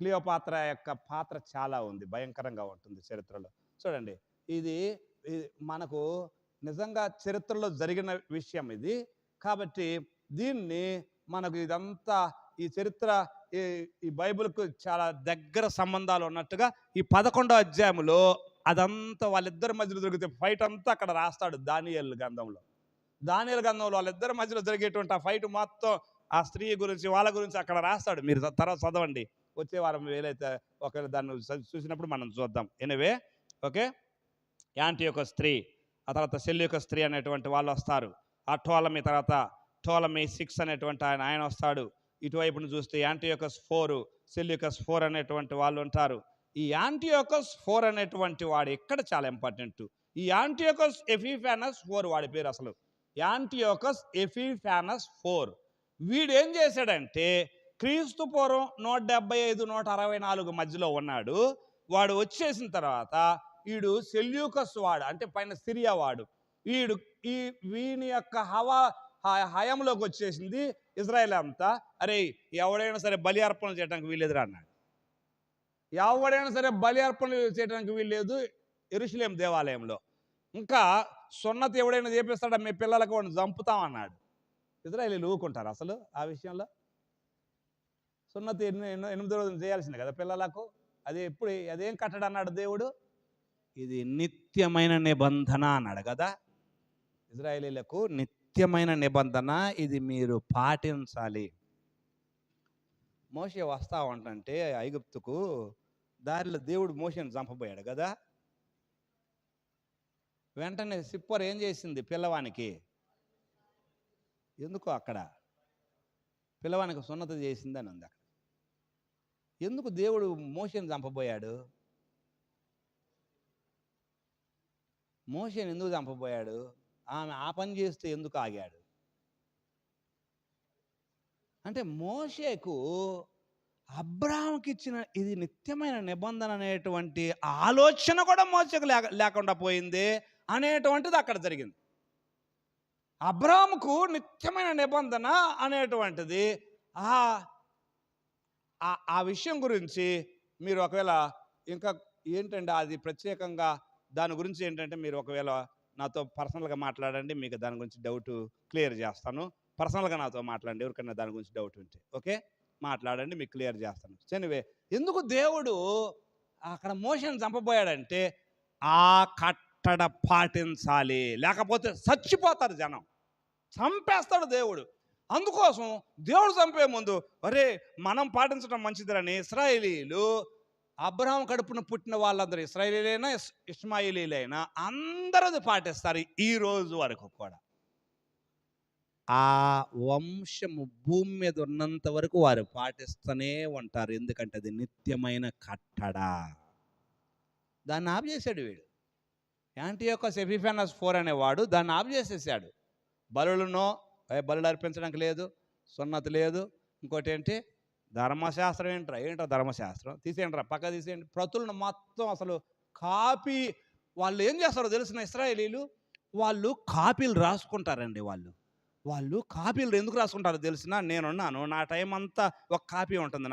క్లియోపాత్ర యొక్క పాత్ర చాలా ఉంది, భయంకరంగా ఉంటుంది చరిత్రలో. చూడండి, ఇది మనకు నిజంగా చరిత్రలో జరిగిన విషయం ఇది. కాబట్టి దీన్ని మనకు ఇదంతా ఈ చరిత్ర ఈ బైబిల్కు చాలా దగ్గర సంబంధాలు ఉన్నట్టుగా ఈ 11వ అధ్యాయంలో అదంతా వాళ్ళిద్దరి మధ్యలో జరిగితే ఫైట్ అంతా అక్కడ రాస్తాడు దానియేలు గ్రంథంలో. వాళ్ళిద్దరి మధ్యలో జరిగేటువంటి ఆ ఫైట్ మొత్తం, ఆ స్త్రీ గురించి వాళ్ళ గురించి అక్కడ రాస్తాడు. మీరు తర్వాత చదవండి, వచ్చే వారం వీలైతే ఒకవేళ దాన్ని చూసినప్పుడు మనం చూద్దాం. ఎనివే, ఓకే, యాంటియోకస్ 3, ఆ తర్వాత సెల్యూకస్ 3 అనేటువంటి వాళ్ళు వస్తారు. ఆ టోలమీ 6 అనేటువంటి ఆయన వస్తాడు. ఇటువైపును చూస్తే యాంటియోకస్ 4, సెల్యూకస్ 4 అనేటువంటి వాళ్ళు ఉంటారు. ఈ యాంటియోకస్ 4 అనేటువంటి వాడు ఇక్కడ చాలా ఇంపార్టెంట్. ఈ యాంటియోకస్ ఎపిఫానస్ 4 వాడి పేరు అసలు. యాంటియోకస్ ఎపిఫానస్ 4 వీడు ఏం చేశాడంటే క్రీస్తు పూర్వం 175-164 మధ్యలో ఉన్నాడు. వాడు వచ్చేసిన తర్వాత వీడు సెల్యూకస్ వాడు, అంటే పైన సిరియా వాడు. వీని యొక్క హయంలోకి వచ్చేసింది ఇజ్రాయెల్ అంతా. అరే, ఎవడైనా సరే బలి అర్పణ చేయడానికి వీల్లేదురా అన్నాడు. ఎవడైనా సరే బలి అర్పణ చేయడానికి వీల్లేదు యెరూషలేం దేవాలయంలో. ఇంకా సున్నతి ఎవడైనా చేపిస్తాడా మీ పిల్లలకు వాడిని చంపుతామన్నాడు. ఇజ్రాయేలీలు ఊరుకుంటారు అసలు ఆ విషయంలో? సున్నతి 8 రోజులు చేయాల్సిందే కదా పిల్లలకు. అదేం కట్టడు అన్నాడు దేవుడు? ఇది నిత్యమైన నిబంధన అన్నాడు కదా. ఇజ్రాయేలీలకు నిత్యమైన నిబంధన, ఇది మీరు పాటించాలి. మోషే వస్తా ఉంటే ఐగుప్తుకు దారిలో దేవుడు మోషేని చంపబోయాడు కదా. వెంటనే సిప్పర్ ఏం చేసింది పిల్లవానికి? ఎందుకు అక్కడ పిల్లవానికి సున్నతి చేసిందని ఉంది అక్కడ. ఎందుకు దేవుడు మోషేని చంపబోయాడు? మోషేని ఎందుకు చంపబోయాడు? ఆమె ఆ పని చేస్తే ఎందుకు ఆగాడు? అంటే మోషేకు అబ్రాహాముకి ఇచ్చిన ఇది నిత్యమైన నిబంధన అనేటువంటి ఆలోచన కూడా మోషేకు లేకుండా పోయింది అనేటువంటిది అక్కడ జరిగింది. అబ్రాహాముకు నిత్యమైన నిబంధన అనేటువంటిది ఆ విషయం గురించి మీరు ఒకవేళ ఇంకా ఏంటంటే అది ప్రత్యేకంగా దాని గురించి ఏంటంటే మీరు ఒకవేళ నాతో పర్సనల్గా మాట్లాడండి, మీకు దాని గురించి డౌట్ క్లియర్ చేస్తాను. పర్సనల్గా నాతో మాట్లాడండి ఎవరికైనా దాని గురించి డౌట్ ఉంటే. ఓకే, మాట్లాడండి, మీకు క్లియర్ చేస్తాను. ఎనివే, ఎందుకు దేవుడు అక్కడ మోషేని చంపబోయాడంటే ఆ కట్టడ పాటించాలి, లేకపోతే చచ్చిపోతారు జనం, చంపేస్తాడు దేవుడు. అందుకోసం దేవుడు చంపే ముందు అరే మనం పాటించడం మంచిదని ఇశ్రాయేలీలు, అబ్రహాం కడుపున పుట్టిన వాళ్ళందరూ ఇశ్రాయేలీలైనా ఇష్మాయేలీలైనా అందరూ పాటిస్తారు ఈ రోజు వరకు కూడా. ఆ వంశము భూమి మీద ఉన్నంత వరకు వారు పాటిస్తూనే ఉంటారు. ఎందుకంటే అది నిత్యమైన కట్టడ. దాన్ని ఆఫ్ చేశాడు వీడు. యాంటియోకస్ ఎపిఫానస్ 4 అనేవాడు దాన్ని ఆఫ్ చేసేసాడు. బలులను బలులు అర్పించడానికి లేదు, సున్నతి లేదు. ఇంకోటి ఏంటి, ధర్మశాస్త్రం ఏంట్రా ధర్మశాస్త్రం తీసేయండిరా, పక్క తీసేయండి. ప్రతులను మొత్తం అసలు కాపీ. వాళ్ళు ఏం చేస్తారో తెలిసిన ఇశ్రాయేలీలు, వాళ్ళు కాపీలు రాసుకుంటారండి. వాళ్ళు కాపీలు ఎందుకు రాసుకుంటారో తెలిసిన, నేనున్నాను, నా టైం అంతా ఒక కాపీ ఉంటుంది.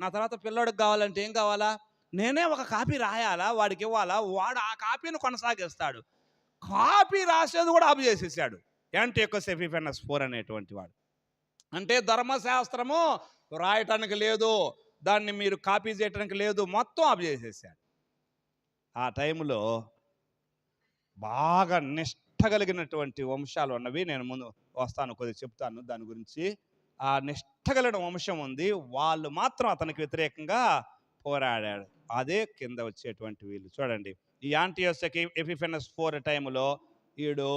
నా తర్వాత పిల్లోడికి కావాలంటే ఏం కావాలా, నేనే ఒక కాపీ రాయాలా, వాడికి ఇవ్వాలా, వాడు ఆ కాపీని కొనసాగిస్తాడు. కాపీ రాసేది కూడా ఆఫ్ చేసేసాడు యాంటియోకస్ ఎపిఫానస్ 4 అనేటువంటి వాడు. అంటే ధర్మశాస్త్రము రాయటానికి లేదు, దాన్ని మీరు కాపీ చేయటానికి లేదు, మొత్తం ఆఫ్ చేసేసాడు. ఆ టైంలో బాగా నిష్ఠ కలిగినటువంటి వంశాలు ఉన్నవి. నేను ముందు వస్తాను, కొద్దిగా చెప్తాను దాని గురించి. ఆ నిష్ఠ కలిగిన వంశం ఉంది, వాళ్ళు మాత్రం అతనికి వ్యతిరేకంగా పోరాడాడు. అదే కింద వచ్చేటువంటి వీళ్ళు చూడండి. ఈ యాంటియోకస్ ఎపిఫానస్ 4 టైంలో వీడు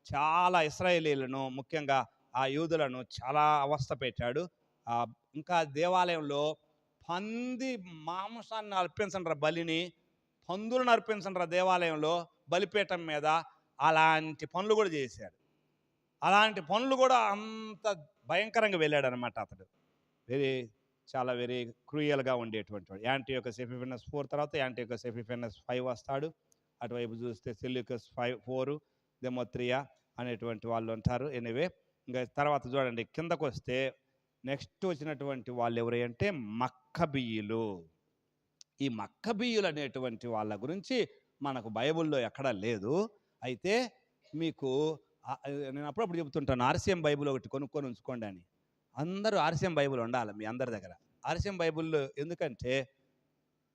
చాలా ఇశ్రాయేలీలను, ముఖ్యంగా ఆ యూదులను చాలా అవస్థ పెట్టాడు. ఇంకా దేవాలయంలో పంది మాంసాన్ని అర్పించండి రా, బలిని పందులను అర్పించండి రా దేవాలయంలో బలిపీఠం మీద, అలాంటి పనులు కూడా చేశాడు. అలాంటి పనులు కూడా అంత భయంకరంగా వెళ్ళాడు అనమాట అతడు. చాలా వెరీ క్రూయల్గా ఉండేటువంటి వాడు. యాంటియోకస్ ఎపిఫానస్ 4 తర్వాత యాంటియోకస్ ఎపిఫానస్ 5 వస్తాడు. అటువైపు చూస్తే సెల్యూకస్ 4, దెమోత్రియా అనేటువంటి వాళ్ళు ఉంటారు. ఎనివే, ఇంకా తర్వాత చూడండి కిందకు వస్తే నెక్స్ట్ వచ్చినటువంటి వాళ్ళు ఎవరు అంటే మక్కబీయులు. ఈ మక్కబీయులు అనేటువంటి వాళ్ళ గురించి మనకు బైబిల్లో ఎక్కడా లేదు. అయితే మీకు నేను అప్పుడప్పుడు చెబుతుంటాను, ఆర్సీఎం బైబిల్ ఒకటి కొనుక్కొని ఉంచుకోండి అని. అందరూ ఆర్సీఎం బైబిల్ ఉండాలి మీ అందరి దగ్గర. ఆర్సీఎం బైబిల్లో ఎందుకంటే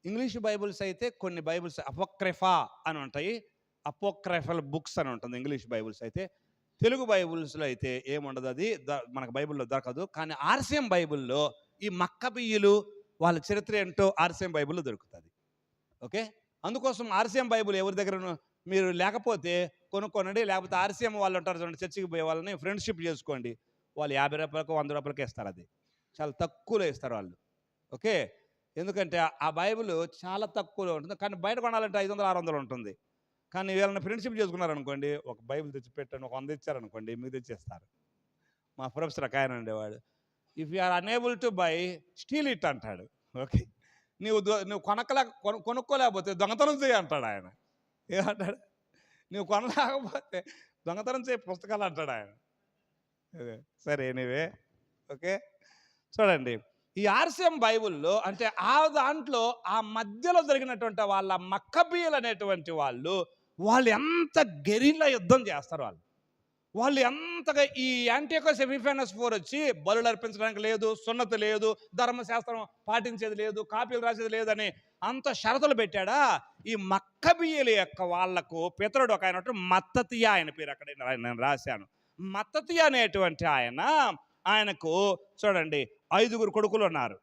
ఇంగ్లీష్ బైబిల్స్ అయితే కొన్ని బైబిల్స్ అపోక్రిఫా అని ఉంటాయి, అపోక్రైఫల్ బుక్స్ అని ఉంటుంది ఇంగ్లీష్ బైబిల్స్ అయితే. తెలుగు బైబిల్స్లో అయితే ఏముండదు, అది మనకు బైబిల్లో దొరకదు. కానీ ఆర్సీఎం బైబిల్లో ఈ మక్కబీయులు వాళ్ళ చరిత్ర ఏంటో ఆర్సీఎం బైబిల్లో దొరుకుతుంది. ఓకే, అందుకోసం ఆర్సీఎం బైబిల్ ఎవరి దగ్గర మీరు లేకపోతే కొనుక్కోనండి. లేకపోతే ఆర్సీఎం వాళ్ళు ఉంటారు చూడండి, చర్చికి పోయే వాళ్ళని ఫ్రెండ్షిప్ చేసుకోండి. వాళ్ళు 50 రూపాయలకు 100 రూపాయలకి ఇస్తారు. అది చాలా తక్కువలో ఇస్తారు వాళ్ళు. ఓకే, ఎందుకంటే ఆ బైబిల్ చాలా తక్కువలో ఉంటుంది. కానీ బయట కొనాలంటే 500 600 ఉంటుంది. కానీ వీళ్ళని ఫ్రెండ్షిప్ చేసుకున్నారనుకోండి, ఒక బైబిల్ తెచ్చి పెట్టండి, ఒక 100 ఇచ్చారనుకోండి, మీకు తెచ్చిస్తారు. మా ప్రొఫెసర్ ఒక ఆయన ఉండేవాడు, if you are unable to buy steal it అంటాడు. ఓకే, నువ్వు కొనుక్కోలేకపోతే దొంగతనం చేయి అంటాడు ఆయన. ఏమంటాడు, నువ్వు కొనలేకపోతే దొంగతనం చేయి పుస్తకాలు అంటాడు ఆయన. సరే, ఎనీవే, ఓకే. చూడండి, ఈ ఆర్సీఎం బైబిల్లో అంటే ఆ దాంట్లో ఆ మధ్యలో జరిగినటువంటి వాళ్ళ మక్కబీయులు అనేటువంటి వాళ్ళు ఎంత గెరిల్లా యుద్ధం చేస్తారు. వాళ్ళు ఎంతగా ఈ యాంటియోకస్ ఎపిఫానస్ 4 వచ్చి బలులు అర్పించడానికి లేదు, సున్నతి లేదు, ధర్మశాస్త్రం పాటించేది లేదు, కాపీలు రాసేది లేదని అంత షరతులు పెట్టాడా. ఈ మక్కబీయుల యొక్క వాళ్లకు పితరుడు ఒక ఆయన మత్తతియా, ఆయన పేరు అక్కడ నేను రాశాను. మత్తతియా అనేటువంటి ఆయనకు చూడండి 5 కొడుకులు ఉన్నారు.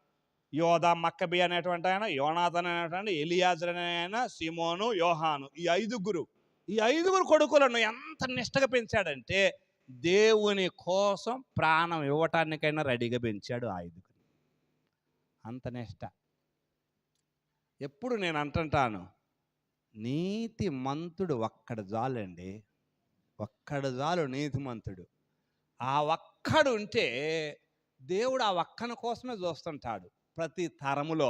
యోధా మక్కబీ అనేటువంటి ఆయన, యోనాథన్ అనేటువంటి, ఎలియాజర్ అనే ఆయన, సిమోను, యోహాను. ఈ ఐదుగురు కొడుకులను ఎంత నిష్టగా పెంచాడంటే దేవుని కోసం ప్రాణం ఇవ్వటానికైనా రెడీగా పెంచాడు ఆ 5. అంత నిష్ట. ఎప్పుడు నేను అంటుంటాను, నీతి మంతుడు ఒక్కడు చాలండి, ఒక్కడు చాలు నీతిమంతుడు. ఆ ఒక్కడు ఉంటే దేవుడు ఆ ఒక్కని కోసమే చూస్తుంటాడు. ప్రతి తరములో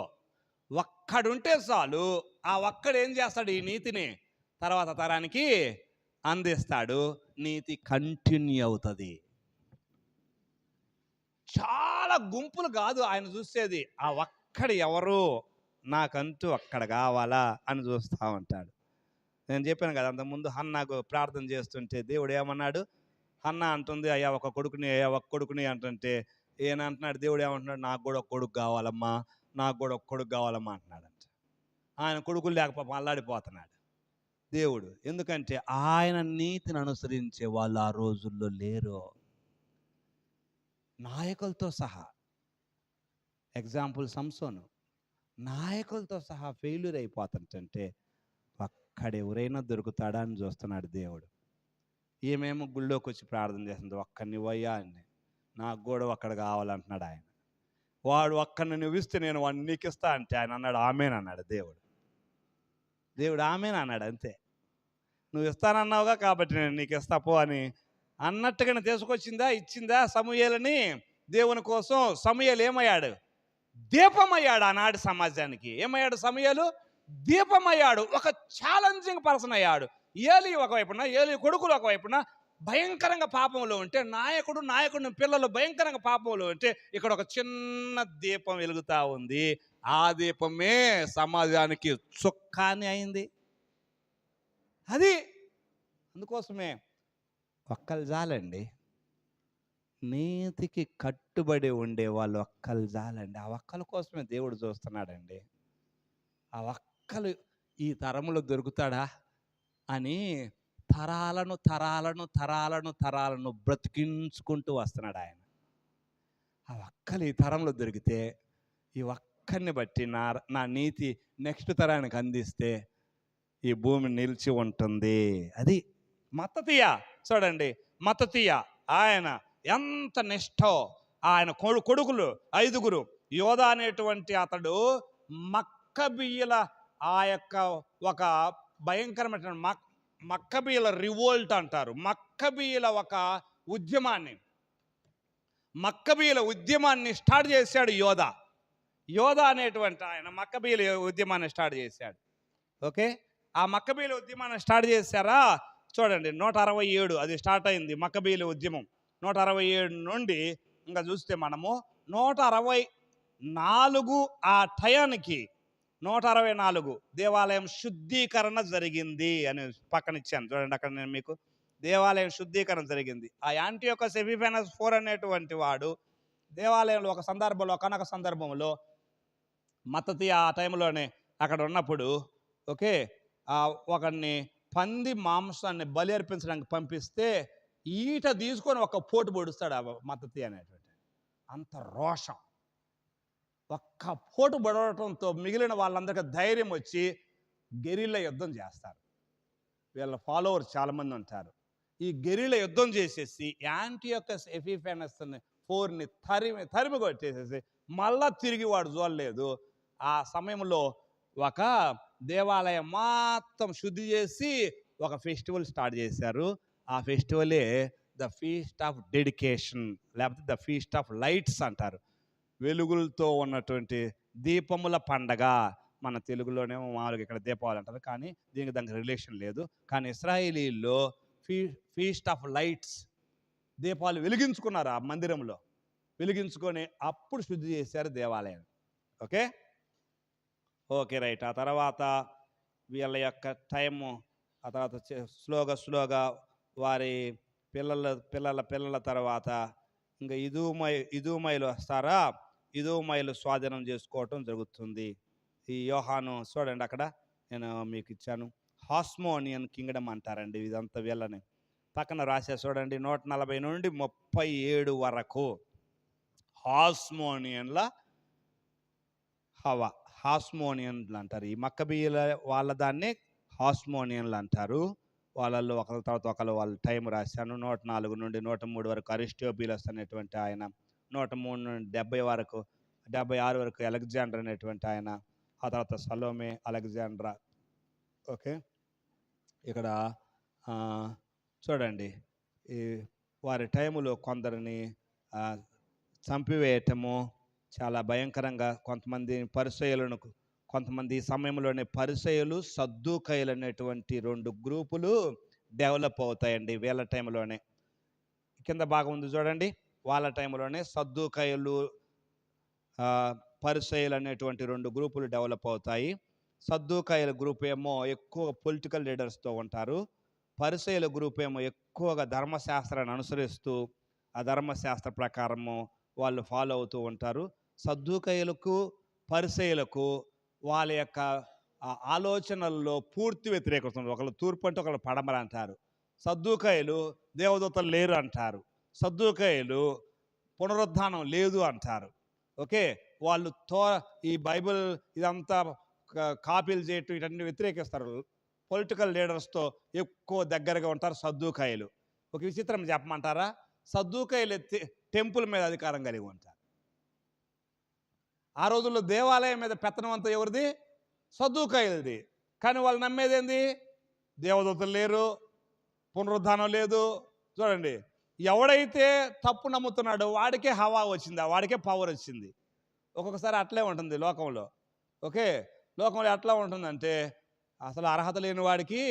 ఒక్కడుంటే చాలు, ఆ ఒక్కడు ఏం చేస్తాడు, ఈ నీతిని తర్వాత తరానికి అందిస్తాడు. నీతి కంటిన్యూ అవుతుంది. చాలా గుంపులు కాదు ఆయన చూసేది, ఆ ఒక్కడు ఎవరు, నాకంటూ అక్కడ కావాలా అని చూస్తూ ఉంటాడు. నేను చెప్పాను కదా అంతకుముందు, హన్నాకు ప్రార్థన చేస్తుంటే దేవుడు ఏమన్నాడు, హన్నా అంటుంది అయ్యా ఒక కొడుకుని అంటుంటే ఈయన అంటున్నాడు, దేవుడు ఏమంటున్నాడు, నాకు కూడా ఒక కొడుకు కావాలమ్మా, నాకు కూడా ఒక కొడుకు కావాలమ్మా అంటున్నాడంట. ఆయన కొడుకులు లేకపోతే అల్లాడిపోతున్నాడు దేవుడు. ఎందుకంటే ఆయన నీతిని అనుసరించే వాళ్ళు ఆ రోజుల్లో లేరు, నాయకులతో సహా. ఎగ్జాంపుల్ సంసోను, నాయకులతో సహా ఫెయిల్యూర్ అయిపోతుంటే ఒక్కడెవరైనా దొరుకుతాడా అని చూస్తున్నాడు దేవుడు. ఈమెమో గుళ్ళోకి వచ్చి ప్రార్థన చేస్తుంది, ఒక్కనివ్వయ్యా అని. నాకు కూడా ఒక్కడ కావాలంటున్నాడు ఆయన. వాడు ఒక్కడిని నువ్విస్తే నేను వాడిని నీకు ఇస్తా అంటే ఆయన అన్నాడు ఆమేనన్నాడు. దేవుడు ఆమేనన్నాడు అంతే. నువ్వు ఇస్తానన్నావుగా కాబట్టి నేను నీకు ఇస్తా పో అని అన్నట్టుగానే తీసుకొచ్చిందా, ఇచ్చిందా సమూయేలుని దేవుని కోసం. సమూయేలు ఏమయ్యాడు? దీపమయ్యాడు ఆనాటి సమాజానికి. ఏమయ్యాడు సమూయేలు? దీపమయ్యాడు. ఒక ఛాలెంజింగ్ పర్సన్ అయ్యాడు. ఏలీ ఒకవైపున, ఏలీ కొడుకులు ఒకవైపున భయంకరంగా పాపంలో ఉంటే, నాయకుడిని పిల్లలు భయంకరంగా పాపంలో ఉంటే, ఇక్కడ ఒక చిన్న దీపం వెలుగుతూ ఉంది. ఆ దీపమే సమాజానికి చుక్కాని అయింది. అది అందుకోసమే ఒక్కలు చాలండి, నీతికి కట్టుబడి ఉండే వాళ్ళు ఒక్కలు చాలండి. ఆ ఒక్కల కోసమే దేవుడు చూస్తున్నాడండి. ఆ ఒక్కలు ఈ తరములో దొరుకుతాడా అని తరాలను తరాలను తరాలను తరాలను బ్రతికించుకుంటూ వస్తున్నాడు ఆయన. ఆ ఒక్కలు ఈ తరంలో దొరికితే, ఈ ఒక్కరిని బట్టి నా నీతి నెక్స్ట్ తరానికి అందిస్తే ఈ భూమి నిలిచి ఉంటుంది. అది మత్తతీయ. చూడండి, మత్తతీయ ఆయన ఎంత నిష్ఠో. ఆయన కొడుకులు 5. యోధా అనేటువంటి అతడు మక్కబీయుల ఆ యొక్క ఒక భయంకరమైన మక్కబీయుల రివోల్ట్ అంటారు. మక్కబీయుల ఉద్యమాన్ని స్టార్ట్ చేశాడు యోధా అనేటువంటి ఆయన మక్కబీయుల ఉద్యమాన్ని స్టార్ట్ చేశాడు. ఓకే, ఆ మక్కబీయుల ఉద్యమాన్ని స్టార్ట్ చేశారా? చూడండి, 167 అది స్టార్ట్ అయింది మక్కబీయుల ఉద్యమం. 167 నుండి ఇంకా చూస్తే మనము 164 ఆ టయానికి 164 దేవాలయం శుద్ధీకరణ జరిగింది అని పక్కన ఇచ్చాను చూడండి. అక్కడ నేను మీకు దేవాలయం శుద్ధీకరణ జరిగింది. ఆ యాంటియోకస్ ఎపిఫానస్ IV అనేటువంటి వాడు దేవాలయంలో ఒకనొక సందర్భంలో మత్తతీయ ఆ టైంలోనే అక్కడ ఉన్నప్పుడు, ఓకే, ఒకరిని పంది మాంసాన్ని బలి అర్పించడానికి పంపిస్తే ఈట తీసుకొని ఒక పోటు పొడుస్తాడు ఆ మత్తతీయ అనేటువంటి. అంత రోషం. ఒక్క పోటు పడవటంతో మిగిలిన వాళ్ళందరికీ ధైర్యం వచ్చి గెరిల్లా యుద్ధం చేస్తారు. వీళ్ళ ఫాలోవర్స్ చాలామంది ఉంటారు. ఈ గెరిల్లా యుద్ధం చేసేసి యాంటియోకస్ ఎపిఫానస్ IV తరిమి కొట్టేసేసి మళ్ళా తిరిగి వాడు చూడలేదు. ఆ సమయంలో ఒక దేవాలయం మొత్తం శుద్ధి చేసి ఒక ఫెస్టివల్ స్టార్ట్ చేశారు. ఆ ఫెస్టివలే ద ఫీస్ట్ ఆఫ్ డెడికేషన్, లేకపోతే ద ఫీస్ట్ ఆఫ్ లైట్స్ అంటారు. వెలుగులతో ఉన్నటువంటి దీపముల పండగ. మన తెలుగులోనేమో మామూలుగా ఇక్కడ దీపావళి అంటారు, కానీ దానికి రిలేషన్ లేదు. కానీ ఇశ్రాయేలీల్లో ఫీస్ట్ ఆఫ్ లైట్స్, దీపాలు వెలిగించుకున్నారు. ఆ మందిరంలో వెలిగించుకొని అప్పుడు శుద్ధి చేశారు దేవాలయం. Okay right. ఆ తర్వాత వీళ్ళ యొక్క టైము ఆ తర్వాత స్లోగా వారి పిల్లల తర్వాత ఇంకా ఇదూమైలు వస్తారా, ఇదూమైలు స్వాధీనం చేసుకోవటం జరుగుతుంది. ఈ యోహాను చూడండి, అక్కడ నేను మీకు ఇచ్చాను, హాస్మోనియన్ కింగ్డమ్ అంటారండి ఇదంతా. వీళ్ళని పక్కన రాసే చూడండి, 140 నుండి 37 వరకు హాస్మోనియన్లు అంటారు. ఈ మక్కబీయుల వాళ్ళ దాన్ని హాస్మోనియన్లు అంటారు. వాళ్ళల్లో ఒకరి తర్వాత ఒకరు వాళ్ళ టైం రాశాను. 104 నుండి 103 వరకు అరిస్టోబులస్ అనేటువంటి ఆయన, 103 నుండి 76 వరకు అలెగ్జాండర్ అనేటువంటి ఆయన, ఆ తర్వాత సలోమే, అలెగ్జాండ్రా. ఓకే, ఇక్కడ చూడండి, ఈ వారి టైములో కొందరిని చంపివేయటము చాలా భయంకరంగా. కొంతమంది ఈ సమయంలోనే పరిసయ్యులు, సద్దూకయ్యులు అనేటువంటి 2 గ్రూపులు డెవలప్ అవుతాయండి వీళ్ళ టైంలోనే. కింద భాగం ఉంది చూడండి, వాళ్ళ టైంలోనే సద్దూకయ్యులు, పరిసయ్యులు అనేటువంటి 2 గ్రూపులు డెవలప్ అవుతాయి. సద్దూకయ్యుల గ్రూప్ ఏమో ఎక్కువ పొలిటికల్ లీడర్స్తో ఉంటారు. పరిసయ్యుల గ్రూప్ ఏమో ఎక్కువగా ధర్మశాస్త్రాన్ని అనుసరిస్తూ ఆ ధర్మశాస్త్ర ప్రకారము వాళ్ళు ఫాలో అవుతూ ఉంటారు. సద్దూకయ్యులకు, పరిసయ్యులకు వాళ్ళ యొక్క ఆలోచనల్లో పూర్తి వ్యతిరేకత ఉంది. ఒకళ్ళు తూర్పు అంటే ఒకళ్ళు పడమర అంటారు. సద్దూకయ్యులు దేవదూతలు లేరు అంటారు. సద్దూకయ్యులు పునరుద్ధానం లేదు అంటారు. ఓకే, వాళ్ళు ఈ బైబిల్ ఇదంతా కాపీలు చేయటం వీటన్ని వ్యతిరేకిస్తారు. పొలిటికల్ లీడర్స్తో ఎక్కువ దగ్గరగా ఉంటారు సద్దూకయ్యులు. ఒక విచిత్రం చెప్పమంటారా? సద్దూకయ్యులు టెంపుల్ మీద అధికారం కలిగి ఉంటారు. ఆ రోజుల్లో దేవాలయం మీద పెత్తనం అంతా ఎవరిది? సద్దూకయ్యులది. కానీ వాళ్ళు నమ్మేది ఏంది? దేవదూతలు లేరు, పునరుద్ధానం లేదు. చూడండి, ఎవడైతే తప్పు నమ్ముతున్నాడో వాడికే హవా వచ్చింది, వాడికే పవర్ వచ్చింది. ఒక్కొక్కసారి అట్లే ఉంటుంది లోకంలో. ఓకే, లోకంలో ఎట్లా ఉంటుందంటే అసలు అర్హత లేని వాడికి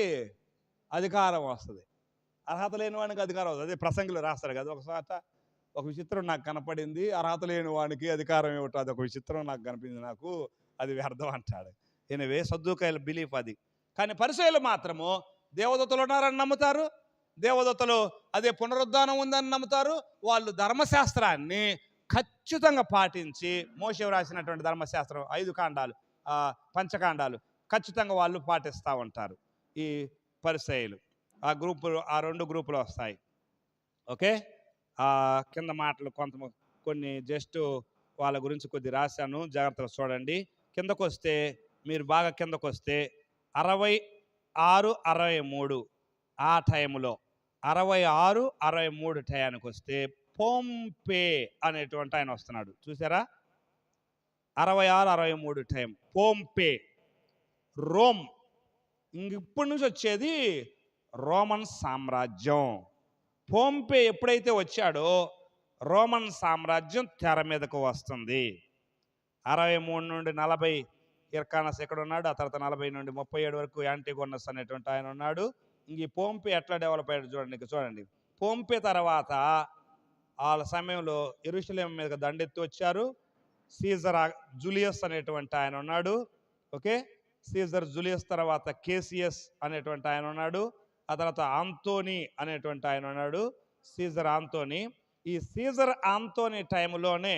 అధికారం వస్తుంది. అర్హత లేని వాడికి అధికారం వస్తుంది. అదే ప్రసంగిలో రాస్తారు కదా ఒకసారి. ఒక విచిత్రం నాకు కనపడింది, అర్హత లేని వాడికి అధికారం ఇవ్వటం అది ఒక విచిత్రం నాకు కనిపించింది, నాకు అది వ్యర్థం అంటాడు. ఎనివే, సద్దూకయ్యుల బిలీఫ్ అది. కానీ పరిసయ్యులు మాత్రము దేవదూతలు ఉన్నారని నమ్ముతారు, దేవదూతలు అదే పునరుద్ధానం ఉందని నమ్ముతారు. వాళ్ళు ధర్మశాస్త్రాన్ని ఖచ్చితంగా పాటించి, మోషే రాసినటువంటి ధర్మశాస్త్రం 5 కాండాలు, పంచకాండాలు ఖచ్చితంగా వాళ్ళు పాటిస్తూ ఉంటారు ఈ పరిసయ్యులు. ఆ 2 గ్రూపులు వస్తాయి. ఓకే, కింద మాటలు కొన్ని జస్ట్ వాళ్ళ గురించి కొద్ది రాశాను, జాగ్రత్తగా చూడండి. కిందకు వస్తే, మీరు బాగా కిందకు వస్తే 66, 63 ఆ టైంలో, 66, 63 టయానికి వస్తే పోంపే అనేటువంటి ఆయన వస్తున్నాడు. చూసారా? 66, 63 టైం పోంపే, రోమ్. ఇప్పటి నుంచి వచ్చేది రోమన్ సామ్రాజ్యం. పోంపే ఎప్పుడైతే వచ్చాడో రోమన్ సామ్రాజ్యం తెర మీదకు వస్తుంది. 63 నుండి 40 హిర్కానస్ ఎక్కడ ఉన్నాడు, ఆ తర్వాత 40 నుండి 37 వరకు యాంటిగోనస్ అనేటువంటి ఆయన ఉన్నాడు. ఇంక ఈ పోంపే ఎట్లా డెవలప్ అయ్యాడు చూడండి. పోంపే తర్వాత వాళ్ళ సమయంలో యెరూషలేము మీద దండెత్తి వచ్చారు. సీజర్ జూలియస్ అనేటువంటి ఆయన ఉన్నాడు. ఓకే, సీజర్ జూలియస్ తర్వాత కేసియస్ అనేటువంటి ఆయన ఉన్నాడు. ఆ తర్వాత ఆంతోనీ అనేటువంటి ఆయన ఉన్నాడు, సీజర్ ఆంతోనీ. ఈ సీజర్ ఆంతోనీ టైంలోనే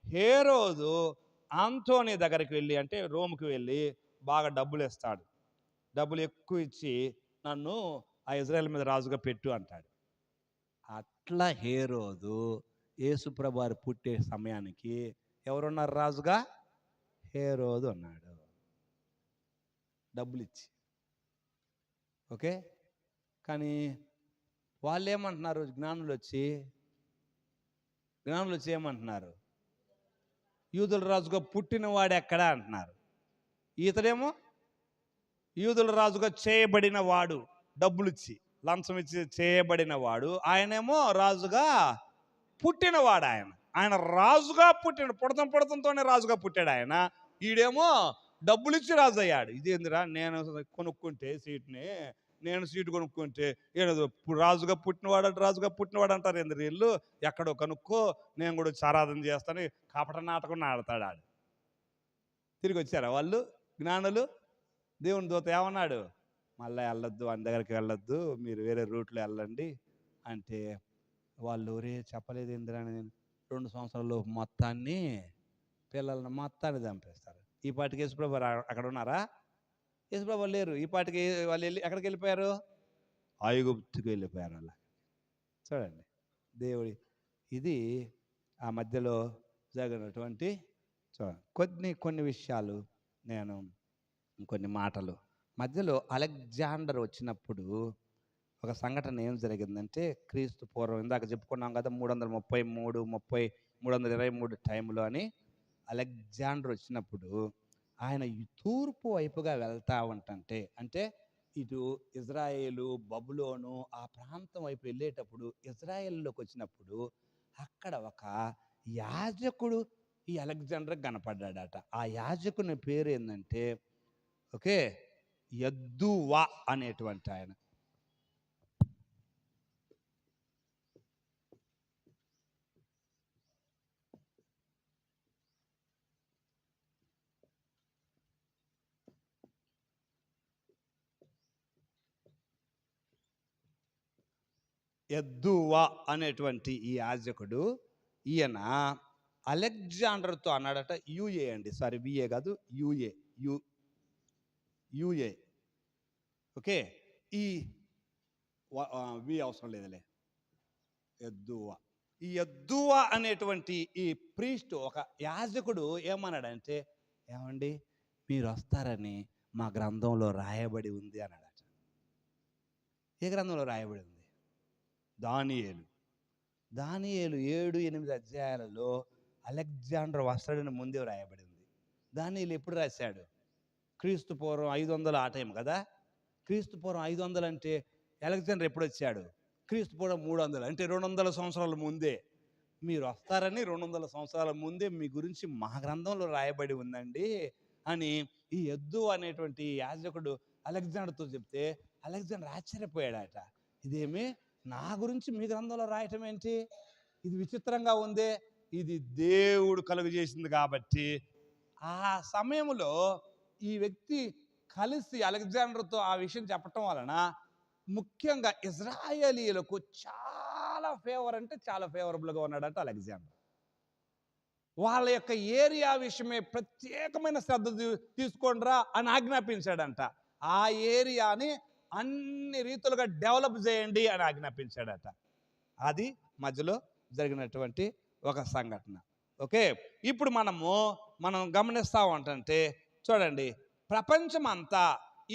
హేరోదు ఆంతోనీ దగ్గరికి వెళ్ళి, అంటే రోమ్కి వెళ్ళి బాగా డబ్బులు ఇస్తాడు. డబ్బులు ఎక్కువ ఇచ్చి నన్ను ఆ ఇజ్రాయెల్ మీద రాజుగా పెట్టు అంటాడు. అట్లా హేరోదు యేసుప్రభు వారు పుట్టే సమయానికి ఎవరున్నారు రాజుగా? హేరోదు అన్నాడు, డబ్బులు ఇచ్చి. ఓకే, కానీ వాళ్ళు ఏమంటున్నారు? జ్ఞానులు వచ్చి ఏమంటున్నారు? యూదుల రాజుగా పుట్టినవాడు ఎక్కడా అంటున్నారు. ఇతడేమో యూదుల రాజుగా చేయబడిన వాడు, డబ్బులు ఇచ్చి లంచం ఇచ్చి చేయబడిన వాడు. ఆయనేమో రాజుగా పుట్టినవాడు. ఆయన రాజుగా పుడతంతోనే రాజుగా పుట్టాడు ఆయన. ఈడేమో డబ్బులు ఇచ్చి రాజు అయ్యాడు. ఇదేందిరా, నేను కొనుక్కుంటే సీట్ని, నేను సీటు కొనుక్కుంటే ఏదో రాజుగా పుట్టినవాడు అంటారు. ఏంది వీళ్ళు, ఎక్కడో కనుక్కో, నేను కూడా ఆరాధన చేస్తాను, కపట నాటకం ఆడతాడు ఆడు. తిరిగి వచ్చారా వాళ్ళు జ్ఞానులు? దేవుని దూత ఏమన్నాడు? మళ్ళీ వెళ్ళొద్దు, ఆయన దగ్గరికి వెళ్ళొద్దు, మీరు వేరే రూట్లో వెళ్ళండి అంటే, వాళ్ళు చెప్పలేదు ఏందిరా, నేను 2 సంవత్సరాలు పిల్లల్ని మొత్తాన్ని చంపేస్తారు. ఈ పాటికి యేసుప్రభు అక్కడ ఉన్నారా? యేసుప్రభు లేరు. ఈ పాటికి వాళ్ళు ఎక్కడికి వెళ్ళిపోయారు? ఐగుప్తుకి వెళ్ళిపోయారు. అలా చూడండి, దేవుడి ఇది ఆ మధ్యలో జరిగినటువంటి కొన్ని విషయాలు, నేను కొన్ని మాటలు. మధ్యలో అలెగ్జాండర్ వచ్చినప్పుడు ఒక సంఘటన ఏం జరిగిందంటే, క్రీస్తు పూర్వం ఇందాక చెప్పుకున్నాం కదా, 323 టైంలో అని అలెగ్జాండర్ వచ్చినప్పుడు ఆయన తూర్పు వైపుగా వెళ్తా ఉంటుంటే, అంటే ఇటు ఇజ్రాయేలు, బబులోను ఆ ప్రాంతం వైపు వెళ్ళేటప్పుడు, ఇజ్రాయేల్లోకి వచ్చినప్పుడు అక్కడ ఒక యాజకుడు ఈ అలెగ్జాండర్ కనపడ్డాడట. ఆ యాజకుని పేరు ఏంటంటే, ఓకే, యెద్దువా అనేటువంటి ఆయన. యెద్దువా అనేటువంటి ఈ యాజకుడు, ఈయన అలెగ్జాండర్తో అన్నాడట, యూఏ అండి, సారీ విఏ కాదు, యూఏ. ఓకే, ఈ వి అవసరం లేదులే. యెద్దువా, ఈ యెద్దువా అనేటువంటి ఈ ప్రీస్ట్, ఒక యాజకుడు ఏమన్నాడంటే, ఏమండి మీరు వస్తారని మా గ్రంథంలో రాయబడి ఉంది అన్నాడట. ఏ గ్రంథంలో రాయబడి ఉంది? దానియేలు 7-8 అధ్యాయాలలో అలెగ్జాండర్ వస్తాడని ముందే రాయబడింది. దానియేలు ఎప్పుడు రాశాడు? క్రీస్తు పూర్వం 500 ఆ టైం కదా. క్రీస్తు పూర్వం 500 అంటే అలెగ్జాండర్ ఎప్పుడు వచ్చాడు? క్రీస్తు పూర్వం 300 అంటే 200 సంవత్సరాల ముందే. మీరు వస్తారని 200 సంవత్సరాల ముందే మీ గురించి మా గ్రంథంలో రాయబడి ఉందండి అని ఈ ఎద్దు అనేటువంటి యాజకుడు అలెగ్జాండర్తో చెప్తే అలెగ్జాండర్ ఆశ్చర్యపోయాడట. ఇదేమి నా గురించి మీ గ్రంథంలో రాయటం ఏంటి? ఇది విచిత్రంగా ఉందే. ఇది దేవుడు కలుగజేసింది కాబట్టి ఆ సమయంలో ఈ వ్యక్తి కలిసి అలెగ్జాండర్తో ఆ విషయం చెప్పటం వలన ముఖ్యంగా ఇజ్రాయేలీయులకు చాలా ఫేవర్ అంటే చాలా ఫేవరబుల్గా ఉన్నాడంట అలెగ్జాండర్. వాళ్ళ యొక్క ఏరియా విషయమే ప్రత్యేకమైన శ్రద్ధ తీసుకోండిరా అని ఆజ్ఞాపించాడంట. ఆ ఏరియాని అన్ని రీతులుగా డెవలప్ చేయండి అని ఆజ్ఞాపించాడట. అది మధ్యలో జరిగినటువంటి ఒక సంఘటన. ఓకే, ఇప్పుడు మనం గమనిస్తా ఉంటే చూడండి, ప్రపంచమంతా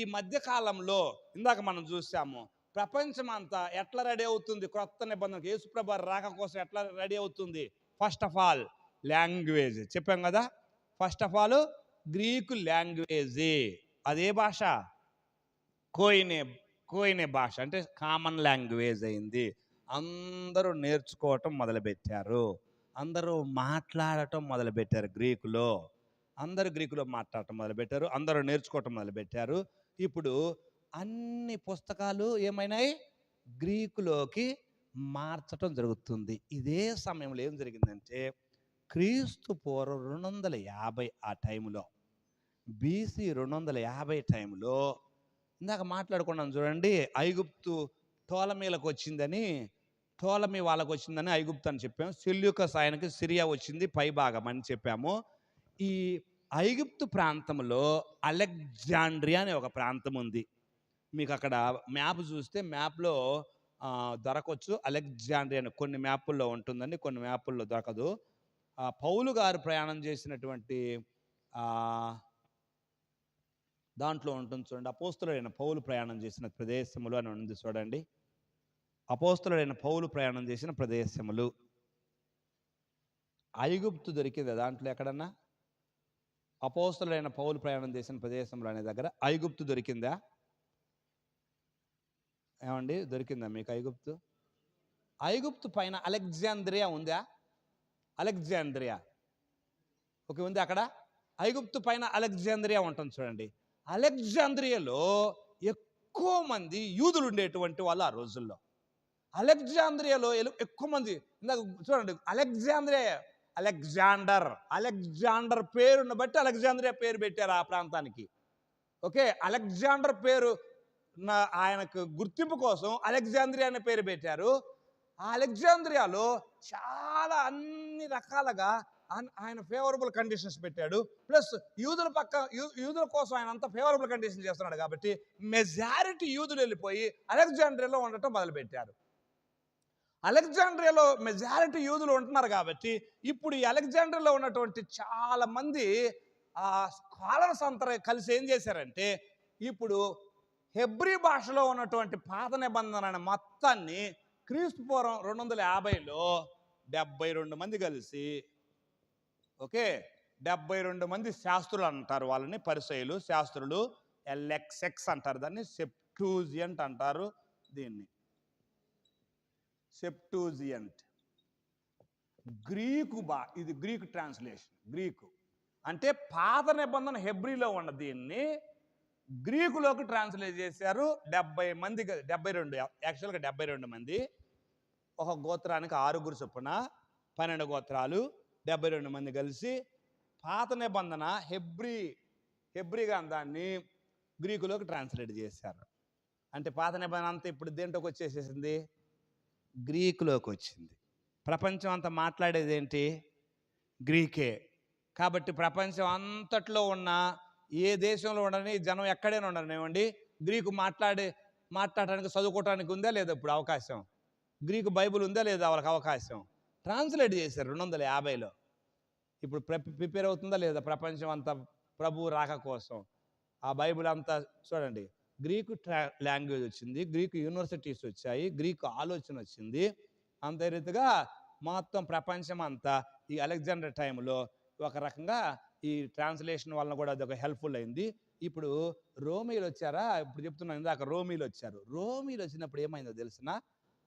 ఈ మధ్యకాలంలో ఇందాక మనం చూసాము, ప్రపంచమంతా ఎట్లా రెడీ అవుతుంది క్రొత్త నిబంధనకు, యేసుప్రభు రాక కోసం ఎట్లా రెడీ అవుతుంది? ఫస్ట్ ఆఫ్ ఆల్ లాంగ్వేజ్ చెప్పాం కదా. First of all Greek language. అదే భాష? కోయినే భాష, అంటే కామన్ లాంగ్వేజ్ అయింది. అందరూ నేర్చుకోవటం మొదలుపెట్టారు, అందరూ మాట్లాడటం మొదలుపెట్టారు గ్రీకులో. అందరూ గ్రీకులో మాట్లాడటం మొదలుపెట్టారు, అందరూ నేర్చుకోవటం మొదలుపెట్టారు. ఇప్పుడు అన్ని పుస్తకాలు ఏమైనాయి? గ్రీకులోకి మార్చటం జరుగుతుంది. ఇదే సమయంలో ఏం జరిగిందంటే క్రీస్తు పూర్వం 250 ఆ టైంలో, బీసీ 250 టైంలో ఇందాక మాట్లాడుకున్నాం చూడండి, ఐగుప్తు టోలమీలకు వచ్చిందని, టోలమీ వాళ్ళకు వచ్చిందని ఐగుప్తు అని చెప్పాము. సెల్యూకస్ ఆయనకి సిరియా వచ్చింది పై భాగం అని చెప్పాము. ఈ ఐగుప్తు ప్రాంతంలో అలెగ్జాండ్రియా అనే ఒక ప్రాంతం ఉంది. మీకు అక్కడ మ్యాప్ చూస్తే మ్యాప్లో దొరకవచ్చు. అలెగ్జాండ్రియా అని కొన్ని మ్యాపుల్లో ఉంటుందండి, కొన్ని మ్యాపుల్లో దొరకదు. పౌలు గారు ప్రయాణం చేసినటువంటి దాంట్లో ఉంటుంది చూడండి, అపోస్తలుడైన పౌలు ప్రయాణం చేసిన ప్రదేశములు అని ఉంది చూడండి. అపోస్తలుడైన పౌలు ప్రయాణం చేసిన ప్రదేశములు. ఐగుప్తు దొరికిందా దాంట్లో ఎక్కడన్నా? అపోస్తలుడైన పౌలు ప్రయాణం చేసిన ప్రదేశంలో అనే దగ్గర ఐగుప్తు దొరికిందా? ఏమండి, దొరికిందా మీకు ఐగుప్తు? ఐగుప్తు పైన అలెగ్జాండ్రియా ఉందా? అలెగ్జాండ్రియా ఓకే ఉంది అక్కడ. ఐగుప్తు పైన అలెగ్జాండ్రియా ఉంటుంది చూడండి. అలెగ్జాండ్రియాలో ఎక్కువ మంది యూదులు ఉండేటువంటి వాళ్ళు ఆ రోజుల్లో. అలెగ్జాండ్రియాలో ఎక్కువ మంది, ఇందాక చూడండి అలెగ్జాండర్ పేరును బట్టి అలెగ్జాండ్రియా పేరు పెట్టారు ఆ ప్రాంతానికి. ఓకే, అలెగ్జాండర్ పేరు ఆయనకు గుర్తింపు కోసం అలెగ్జాండ్రియా అనే పేరు పెట్టారు. ఆ అలెగ్జాండ్రియాలో చాలా అన్ని రకాలుగా ఆయన ఫేవరబుల్ కండిషన్స్ పెట్టాడు. ప్లస్ యూదుల కోసం ఆయన అంత ఫేవరబుల్ కండిషన్ చేస్తున్నాడు కాబట్టి మెజారిటీ యూదులు వెళ్ళిపోయి అలెగ్జాండ్రియాలో ఉండటం మొదలుపెట్టారు. అలెగ్జాండ్రియాలో మెజారిటీ యూదులు ఉంటున్నారు కాబట్టి ఇప్పుడు ఈ అలెగ్జాండ్రియాలో ఉన్నటువంటి చాలా మంది స్కాలర్స్ అంతా కలిసి ఏం చేశారంటే ఇప్పుడు హెబ్రీ భాషలో ఉన్నటువంటి పాత నిబంధన మొత్తాన్ని క్రీస్తు పూర్వం 250లో 72 మంది కలిసి, ఓకే, 72 మంది శాస్త్రులు అంటారు వాళ్ళని, పరిసయ్యులు శాస్త్రులు, ఎల్ఎక్స్ఎక్స్ అంటారు దాన్ని, సెప్టూజియంట్ అంటారు దీన్ని. సెప్టూజియంట్ ఇది గ్రీకు ట్రాన్స్లేషన్. గ్రీకు అంటే పాత నిబంధన హెబ్రీలో ఉన్న దీన్ని గ్రీకులోకి ట్రాన్స్లేట్ చేశారు. 70 మంది, 72 యాక్చువల్గా 72 మంది, ఒక గోత్రానికి 6 చొప్పున 12 గోత్రాలు, 72 మంది కలిసి పాత నిబంధన హెబ్రీ గ్రంథాన్ని గ్రీకులోకి ట్రాన్స్లేట్ చేశారు. అంటే పాత నిబంధన అంతా ఇప్పుడు దేంట్లోకి వచ్చేసేసింది? గ్రీకులోకి వచ్చింది. ప్రపంచం అంతా మాట్లాడేది ఏంటి? గ్రీకే. కాబట్టి ప్రపంచం అంతట్లో ఉన్న ఏ దేశంలో ఉండని జనం ఎక్కడైనా ఉండనివ్వండి, గ్రీకు మాట్లాడటానికి చదువుకోవటానికి ఉందా లేదా ఇప్పుడు అవకాశం? గ్రీకు బైబుల్ ఉందా లేదా వాళ్ళకి అవకాశం? ట్రాన్స్లేట్ చేశారు 250లో. ఇప్పుడు ప్రిపేర్ అవుతుందా లేదా ప్రపంచం అంతా ప్రభు రాక కోసం? ఆ బైబుల్ అంతా చూడండి, గ్రీకు లాంగ్వేజ్ వచ్చింది, గ్రీకు యూనివర్సిటీస్ వచ్చాయి, గ్రీకు ఆలోచన వచ్చింది. అంతే రీతిగా మొత్తం ప్రపంచం అంతా ఈ అలెగ్జాండర్ టైంలో ఒక రకంగా ఈ ట్రాన్స్లేషన్ వలన కూడా అది ఒక హెల్ప్ఫుల్ అయింది. ఇప్పుడు రోమీలు వచ్చారా, ఇప్పుడు చెప్తున్నాను ఇందాక రోమీలు వచ్చారు. రోమీలు వచ్చినప్పుడు ఏమైందో తెలిసిన,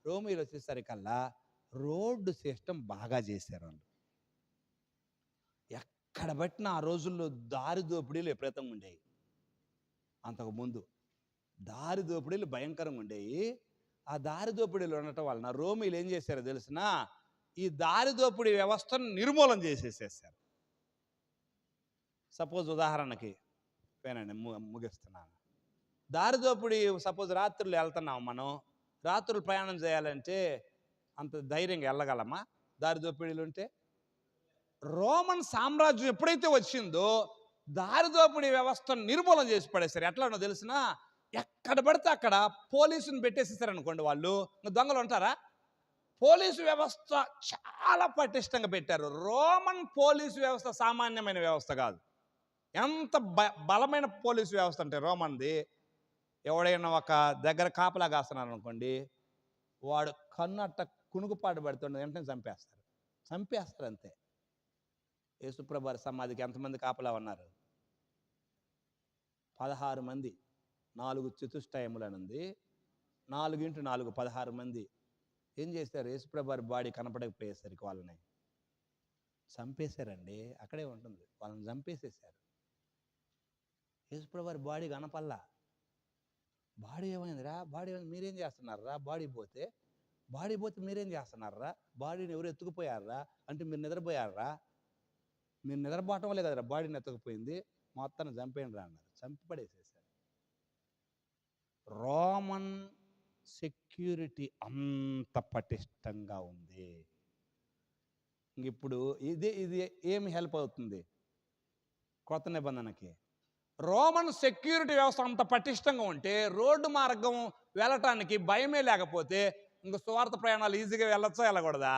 రోమీలు వచ్చేసరికల్లా రోడ్డు సిస్టమ్ బాగా చేశారు వాళ్ళు. ఎక్కడ బట్టిన ఆ రోజుల్లో దారి దోపిడీలు విపరీతంగా ఉండేవి. అంతకుముందు దారి దోపిడీలు భయంకరంగా ఉండేవి. ఆ దారి దోపిడీలు ఉండటం వలన రోమీలు ఏం చేశారో తెలిసిన, ఈ దారి దోపిడీ వ్యవస్థను నిర్మూలన చేసేసేసారు. సపోజ్ ఉదాహరణకి పేనండి, ముగిస్తున్నాను. దారి దోపిడీ సపోజ్ రాత్రులు వెళ్తున్నాం, మనం రాత్రులు ప్రయాణం చేయాలంటే అంత ధైర్యంగా వెళ్ళగలమా దారి దోపిడీలు ఉంటే? రోమన్ సామ్రాజ్యం ఎప్పుడైతే వచ్చిందో దారి దోపిడీ వ్యవస్థను నిర్మూలన చేసి పడేశారు. ఎట్లానో తెలిసిన, ఎక్కడ పడితే అక్కడ పోలీసుని పెట్టేసేసారు అనుకోండి, వాళ్ళు దొంగలు ఉంటారా? పోలీసు వ్యవస్థ చాలా పటిష్టంగా పెట్టారు. రోమన్ పోలీసు వ్యవస్థ సామాన్యమైన వ్యవస్థ కాదు. ఎంత బలమైన పోలీసు వ్యవస్థ అంటే రోమన్ది. ఎవడైనా ఒక దగ్గర కాపలా కాస్తున్నారు అనుకోండి, వాడు కన్నట్ట కునుకుపాటు పడుతుండే వెంటనే చంపేస్తారు అంతే. యేసుప్రభు సమాధికి ఎంతమంది కాపలా ఉన్నారు? 16 మంది. 4 చతుష్టయములనుంది, 4x4 16 మంది. ఏం చేశారు? యేసుప్రభు బాడీ కనపడకపోయేసరికి వాళ్ళని చంపేశారండి. అక్కడే ఉంటుంది, వాళ్ళని చంపేసేశారు. యేసుప్రభు బాడీ కనపల్లా. బాడీ ఏమైందిరా, బాడీ మీరేం చేస్తున్నారా? బాడీ పోతే మీరేం చేస్తున్నారా? బాడీని ఎవరు ఎత్తుకుపోయారా అంటే మీరు నిద్రపోయారా? మీరు నిద్రపోవటం వల్లే కదరా బాడీని ఎత్తుకుపోయింది. మొత్తాన్ని చంపేయండి రా అన్నారు, చంపి పడేసేసారు. రోమన్ సెక్యూరిటీ అంత పటిష్టంగా ఉంది. ఇప్పుడు ఇది ఏమి హెల్ప్ అవుతుంది కొత్త నిబంధనకి? రోమన్ సెక్యూరిటీ వ్యవస్థ అంత పటిష్టంగా ఉంటే రోడ్డు మార్గం వెళ్ళటానికి భయమే లేకపోతే ఇంకా సువార్త ప్రయాణాలు ఈజీగా వెళ్ళొచ్చా వెళ్ళకూడదా?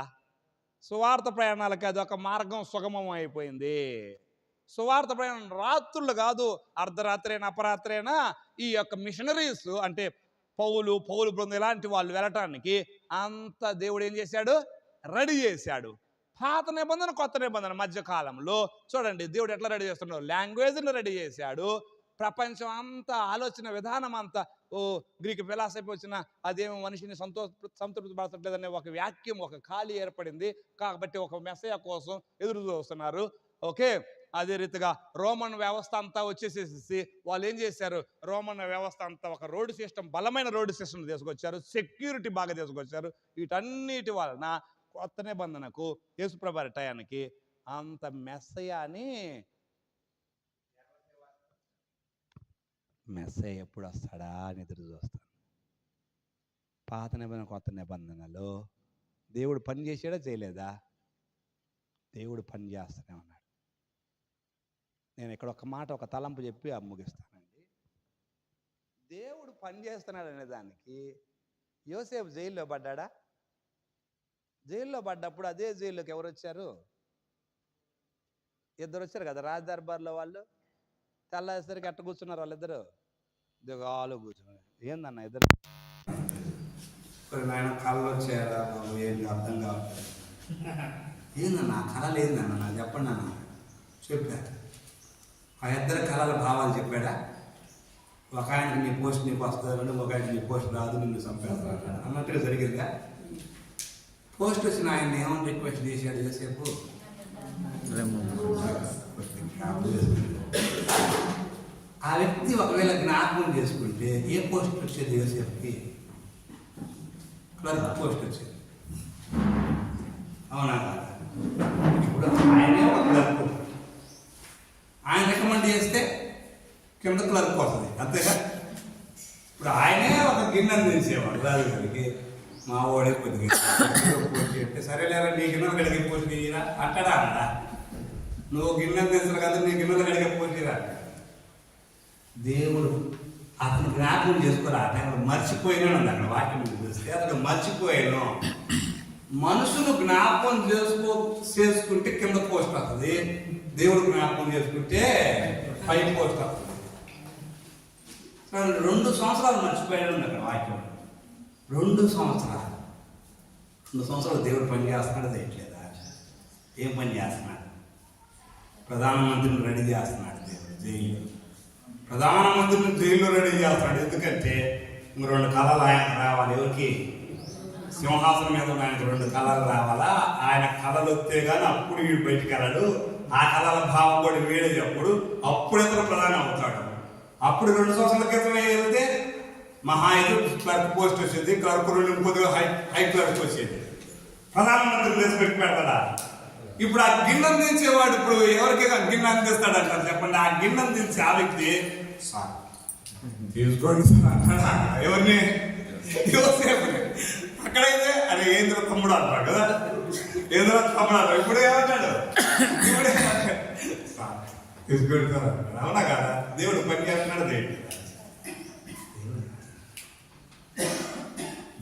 సువార్త ప్రయాణాలకి అది ఒక మార్గం సుగమం అయిపోయింది. సువార్త ప్రయాణం రాత్రులు కాదు, అర్ధరాత్రి అయినా అపరాత్రి అయినా ఈ యొక్క మిషనరీస్ అంటే పౌలు బృందం ఇలాంటి వాళ్ళు వెళ్ళటానికి అంత దేవుడు ఏం చేశాడు? రెడీ చేశాడు. పాత నిబంధన కొత్త నిబంధన మధ్య కాలంలో చూడండి దేవుడు ఎట్లా రెడీ చేస్తున్నాడు. లాంగ్వేజ్ని రెడీ చేశాడు. ప్రపంచం అంతా ఆలోచన విధానం అంతా గ్రీక్ ఫిలాసఫీ వచ్చిన అదేమో మనిషిని సంతృప్తి పరచట్లేదనే ఒక వాక్యం, ఒక ఖాళీ ఏర్పడింది. కాబట్టి ఒక మెస్సయ కోసం ఎదురు చూస్తున్నారు. ఓకే, అదే రీతిగా రోమన్ వ్యవస్థ అంతా వచ్చేసేసి వాళ్ళు ఏం చేశారు? రోమన్ వ్యవస్థ అంతా ఒక రోడ్డు సిస్టమ్, బలమైన రోడ్డు సిస్టమ్ తీసుకొచ్చారు, సెక్యూరిటీ బాగా తీసుకొచ్చారు. వీటన్నిటి వలన కొత్త నిబంధనకు యేసుప్రభు టయానికి అంత మెస్సయ ఎప్పుడు వస్తాడా అని ఎదురు చూస్తాను. పాత నిబంధన కొత్త నిబంధనలో దేవుడు పని చేసాడా చేయలేదా? దేవుడు పని చేస్తూనే ఉన్నాడు. నేను ఇక్కడ ఒక మాట, ఒక తలంపు చెప్పి ముగిస్తానండి. దేవుడు పని చేస్తున్నాడు అనే దానికి యోసేపు జైల్లో పడ్డాడా? జైల్లో పడ్డప్పుడు అదే జైల్లోకి ఎవరు వచ్చారు? 2 వచ్చారు కదా రాజ దర్బార్లో. వాళ్ళు తెల్లారేసరికి ఎట్ట కూర్చున్నారు వాళ్ళిద్దరు? దిగాలు కూర్చున్నారు. ఏందన్న ఇద్దరు నాయన కళ్ళు వచ్చారా బాబు? ఏంటి అర్థం కావట్లేదు. ఏందన్న కళలు ఏందన్న నాకు చెప్పండి అన్న. చెప్పారు ఆ 2 కళల భావాలు చెప్పాడా? ఒక ఆయనకి నీ పోస్ట్ నీకు వస్తుంది, ఒక ఆయనకి నీ పోస్ట్ రాదు, నిన్ను చంపేస్తాడు అన్నట్టుగా జరిగిందా? పోస్ట్ వచ్చిన ఆయన ఏమని రిక్వెస్ట్ చేశాడు యోసేపు? ఆ వ్యక్తి ఒకవేళ జ్ఞాపకం చేసుకుంటే ఏ పోస్ట్ వచ్చేది యోసేపుకి? క్లర్క్ పోస్ట్ వచ్చేది. అవునా? ఇప్పుడు ఆయనే ఒక క్లర్క్, ఆయన రికమెండ్ చేస్తే కింద క్లర్క్ వస్తుంది, అంతేగా? ఇప్పుడు ఆయనే ఒక గిన్నెను తీసేవాడు రాజుగారికి. మా ఓడే కొద్దిగా పోస్ట్ చెప్తే సరేలేరా నీ గిన్నెలు కడిగే పోస్ట్ తీయరా అంటాడా? అన్నా నువ్వు గిన్నెలు తెస్తారు కదా, నీ గిన్నెలు కడిగే పోస్ట్ తీరా. దేవుడు అతను జ్ఞాపకం చేసుకోరా, అతను మర్చిపోయినాడు అండి. అక్కడ వాక్యం చూస్తే అతను మర్చిపోయాను. మనుషులు జ్ఞాపకం చేసుకుంటే కింద పోస్ట్ వస్తుంది, దేవుడు జ్ఞాపకం చేసుకుంటే పై పోస్ట్ వస్తుంది. 2 సంవత్సరాలు మర్చిపోయాడు అక్కడ వాక్యం. 2 సంవత్సరాలు దేవుడు పని చేస్తున్నాడు చేయట్లేదా? ఏం పని చేస్తున్నాడు? ప్రధానమంత్రిని రెడీ చేస్తున్నాడు దేవుడు జైలు. ప్రధానమంత్రిని జైల్లో రెడీ చేస్తున్నాడు. ఎందుకంటే ఇంక 2 కళలు ఆయన రావాలి. ఎవరికి? సింహాసనం మీద ఉన్న ఆయనకు 2 కళలు రావాలా? ఆయన కళలు వస్తే కానీ అప్పుడు వీడు బయటికి వెళ్ళాడు. ఆ కళల భావం కూడా వీడే చెప్పుడు. అప్పుడు ఇతర ప్రధాని అవుతాడు. అప్పుడు 2 సంవత్సరాల క్రితం వెళ్తే మహా అయితే క్లర్క్ పోస్ట్ వచ్చేది. క్లర్క్ 2 కొద్దిగా హై క్లర్క్ వచ్చేది. ప్రధానమంత్రి ప్లేస్ పెట్టి పెడతాడా? ఇప్పుడు ఆ గిన్నెను దించేవాడు ఇప్పుడు ఎవరికి గిన్నె అందిస్తాడు అంటారు చెప్పండి. ఆ గిన్నెను దించి ఆ వ్యక్తి సార్ తీసుకోండి సార్ ఎవరిని? యోసేపుని. అక్కడైతే అరే ఏంద్ర తమ్ముడు అంటాడు కదా, ఏంద్ర తమ్ముడు అంటాడు. ఇప్పుడు ఏమంటాడు? సార్ తీసుకోండి సార్ అంటాడు. అవునా కదా? దేవుడు పని చేస్తున్నాడు. దేవుడు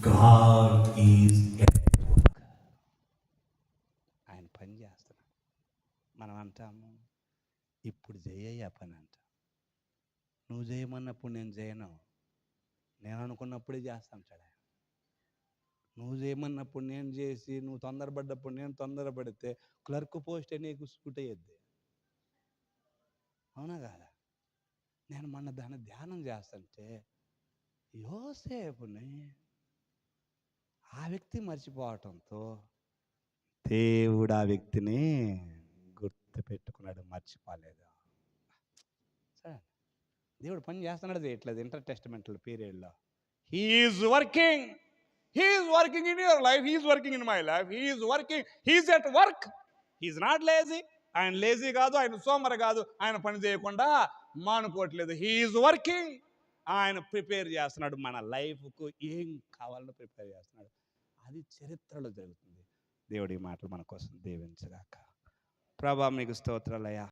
God is ఆయన పని చేస్తున్నాడు. మనం అంటాము ఇప్పుడు చేయయ్యా పని అంటాం. నువ్వు చేయమన్నప్పుడు నేను చేయను, నేను అనుకున్నప్పుడే చేస్తా అంటాడు ఆయన. నువ్వు చేయమన్నప్పుడు నేను చేసి నువ్వు తొందరపడ్డప్పుడు నేను తొందరపడితే క్లర్క్ పోస్టే నీకు సూట్ అయ్యద్ది. అవునా కాదా? నేను మొన్న దాన్ని ధ్యానం చేస్తుంటే యోసేపుని ఆ వ్యక్తి మర్చిపోవటంతో దేవుడు ఆ వ్యక్తిని గుర్తు పెట్టుకున్నాడు, మర్చిపోలేదు. సరే, దేవుడు పని చేస్తున్నాడు చేయట్లేదు. ఇంటర్ టెస్టమెంటల్ పీరియడ్లో he's working. He's working in your life. He's working in my life. He's working. He's at work. He's not lazy. ఆయన లేజీ కాదు, ఆయన సోమరి కాదు. ఆయన పని చేయకుండా మానుకోవట్లేదు. హీఈస్ వర్కింగ్. ఆయన ప్రిపేర్ చేస్తున్నాడు. మన లైఫ్కు ఏం కావాలో ప్రిపేర్ చేస్తున్నాడు. అది చరిత్రలో జరుగుతుంది. దేవుడి మాటలు మన కోసం దీవించగాక. ప్రభా మీకు స్తోత్రాలయ్యా.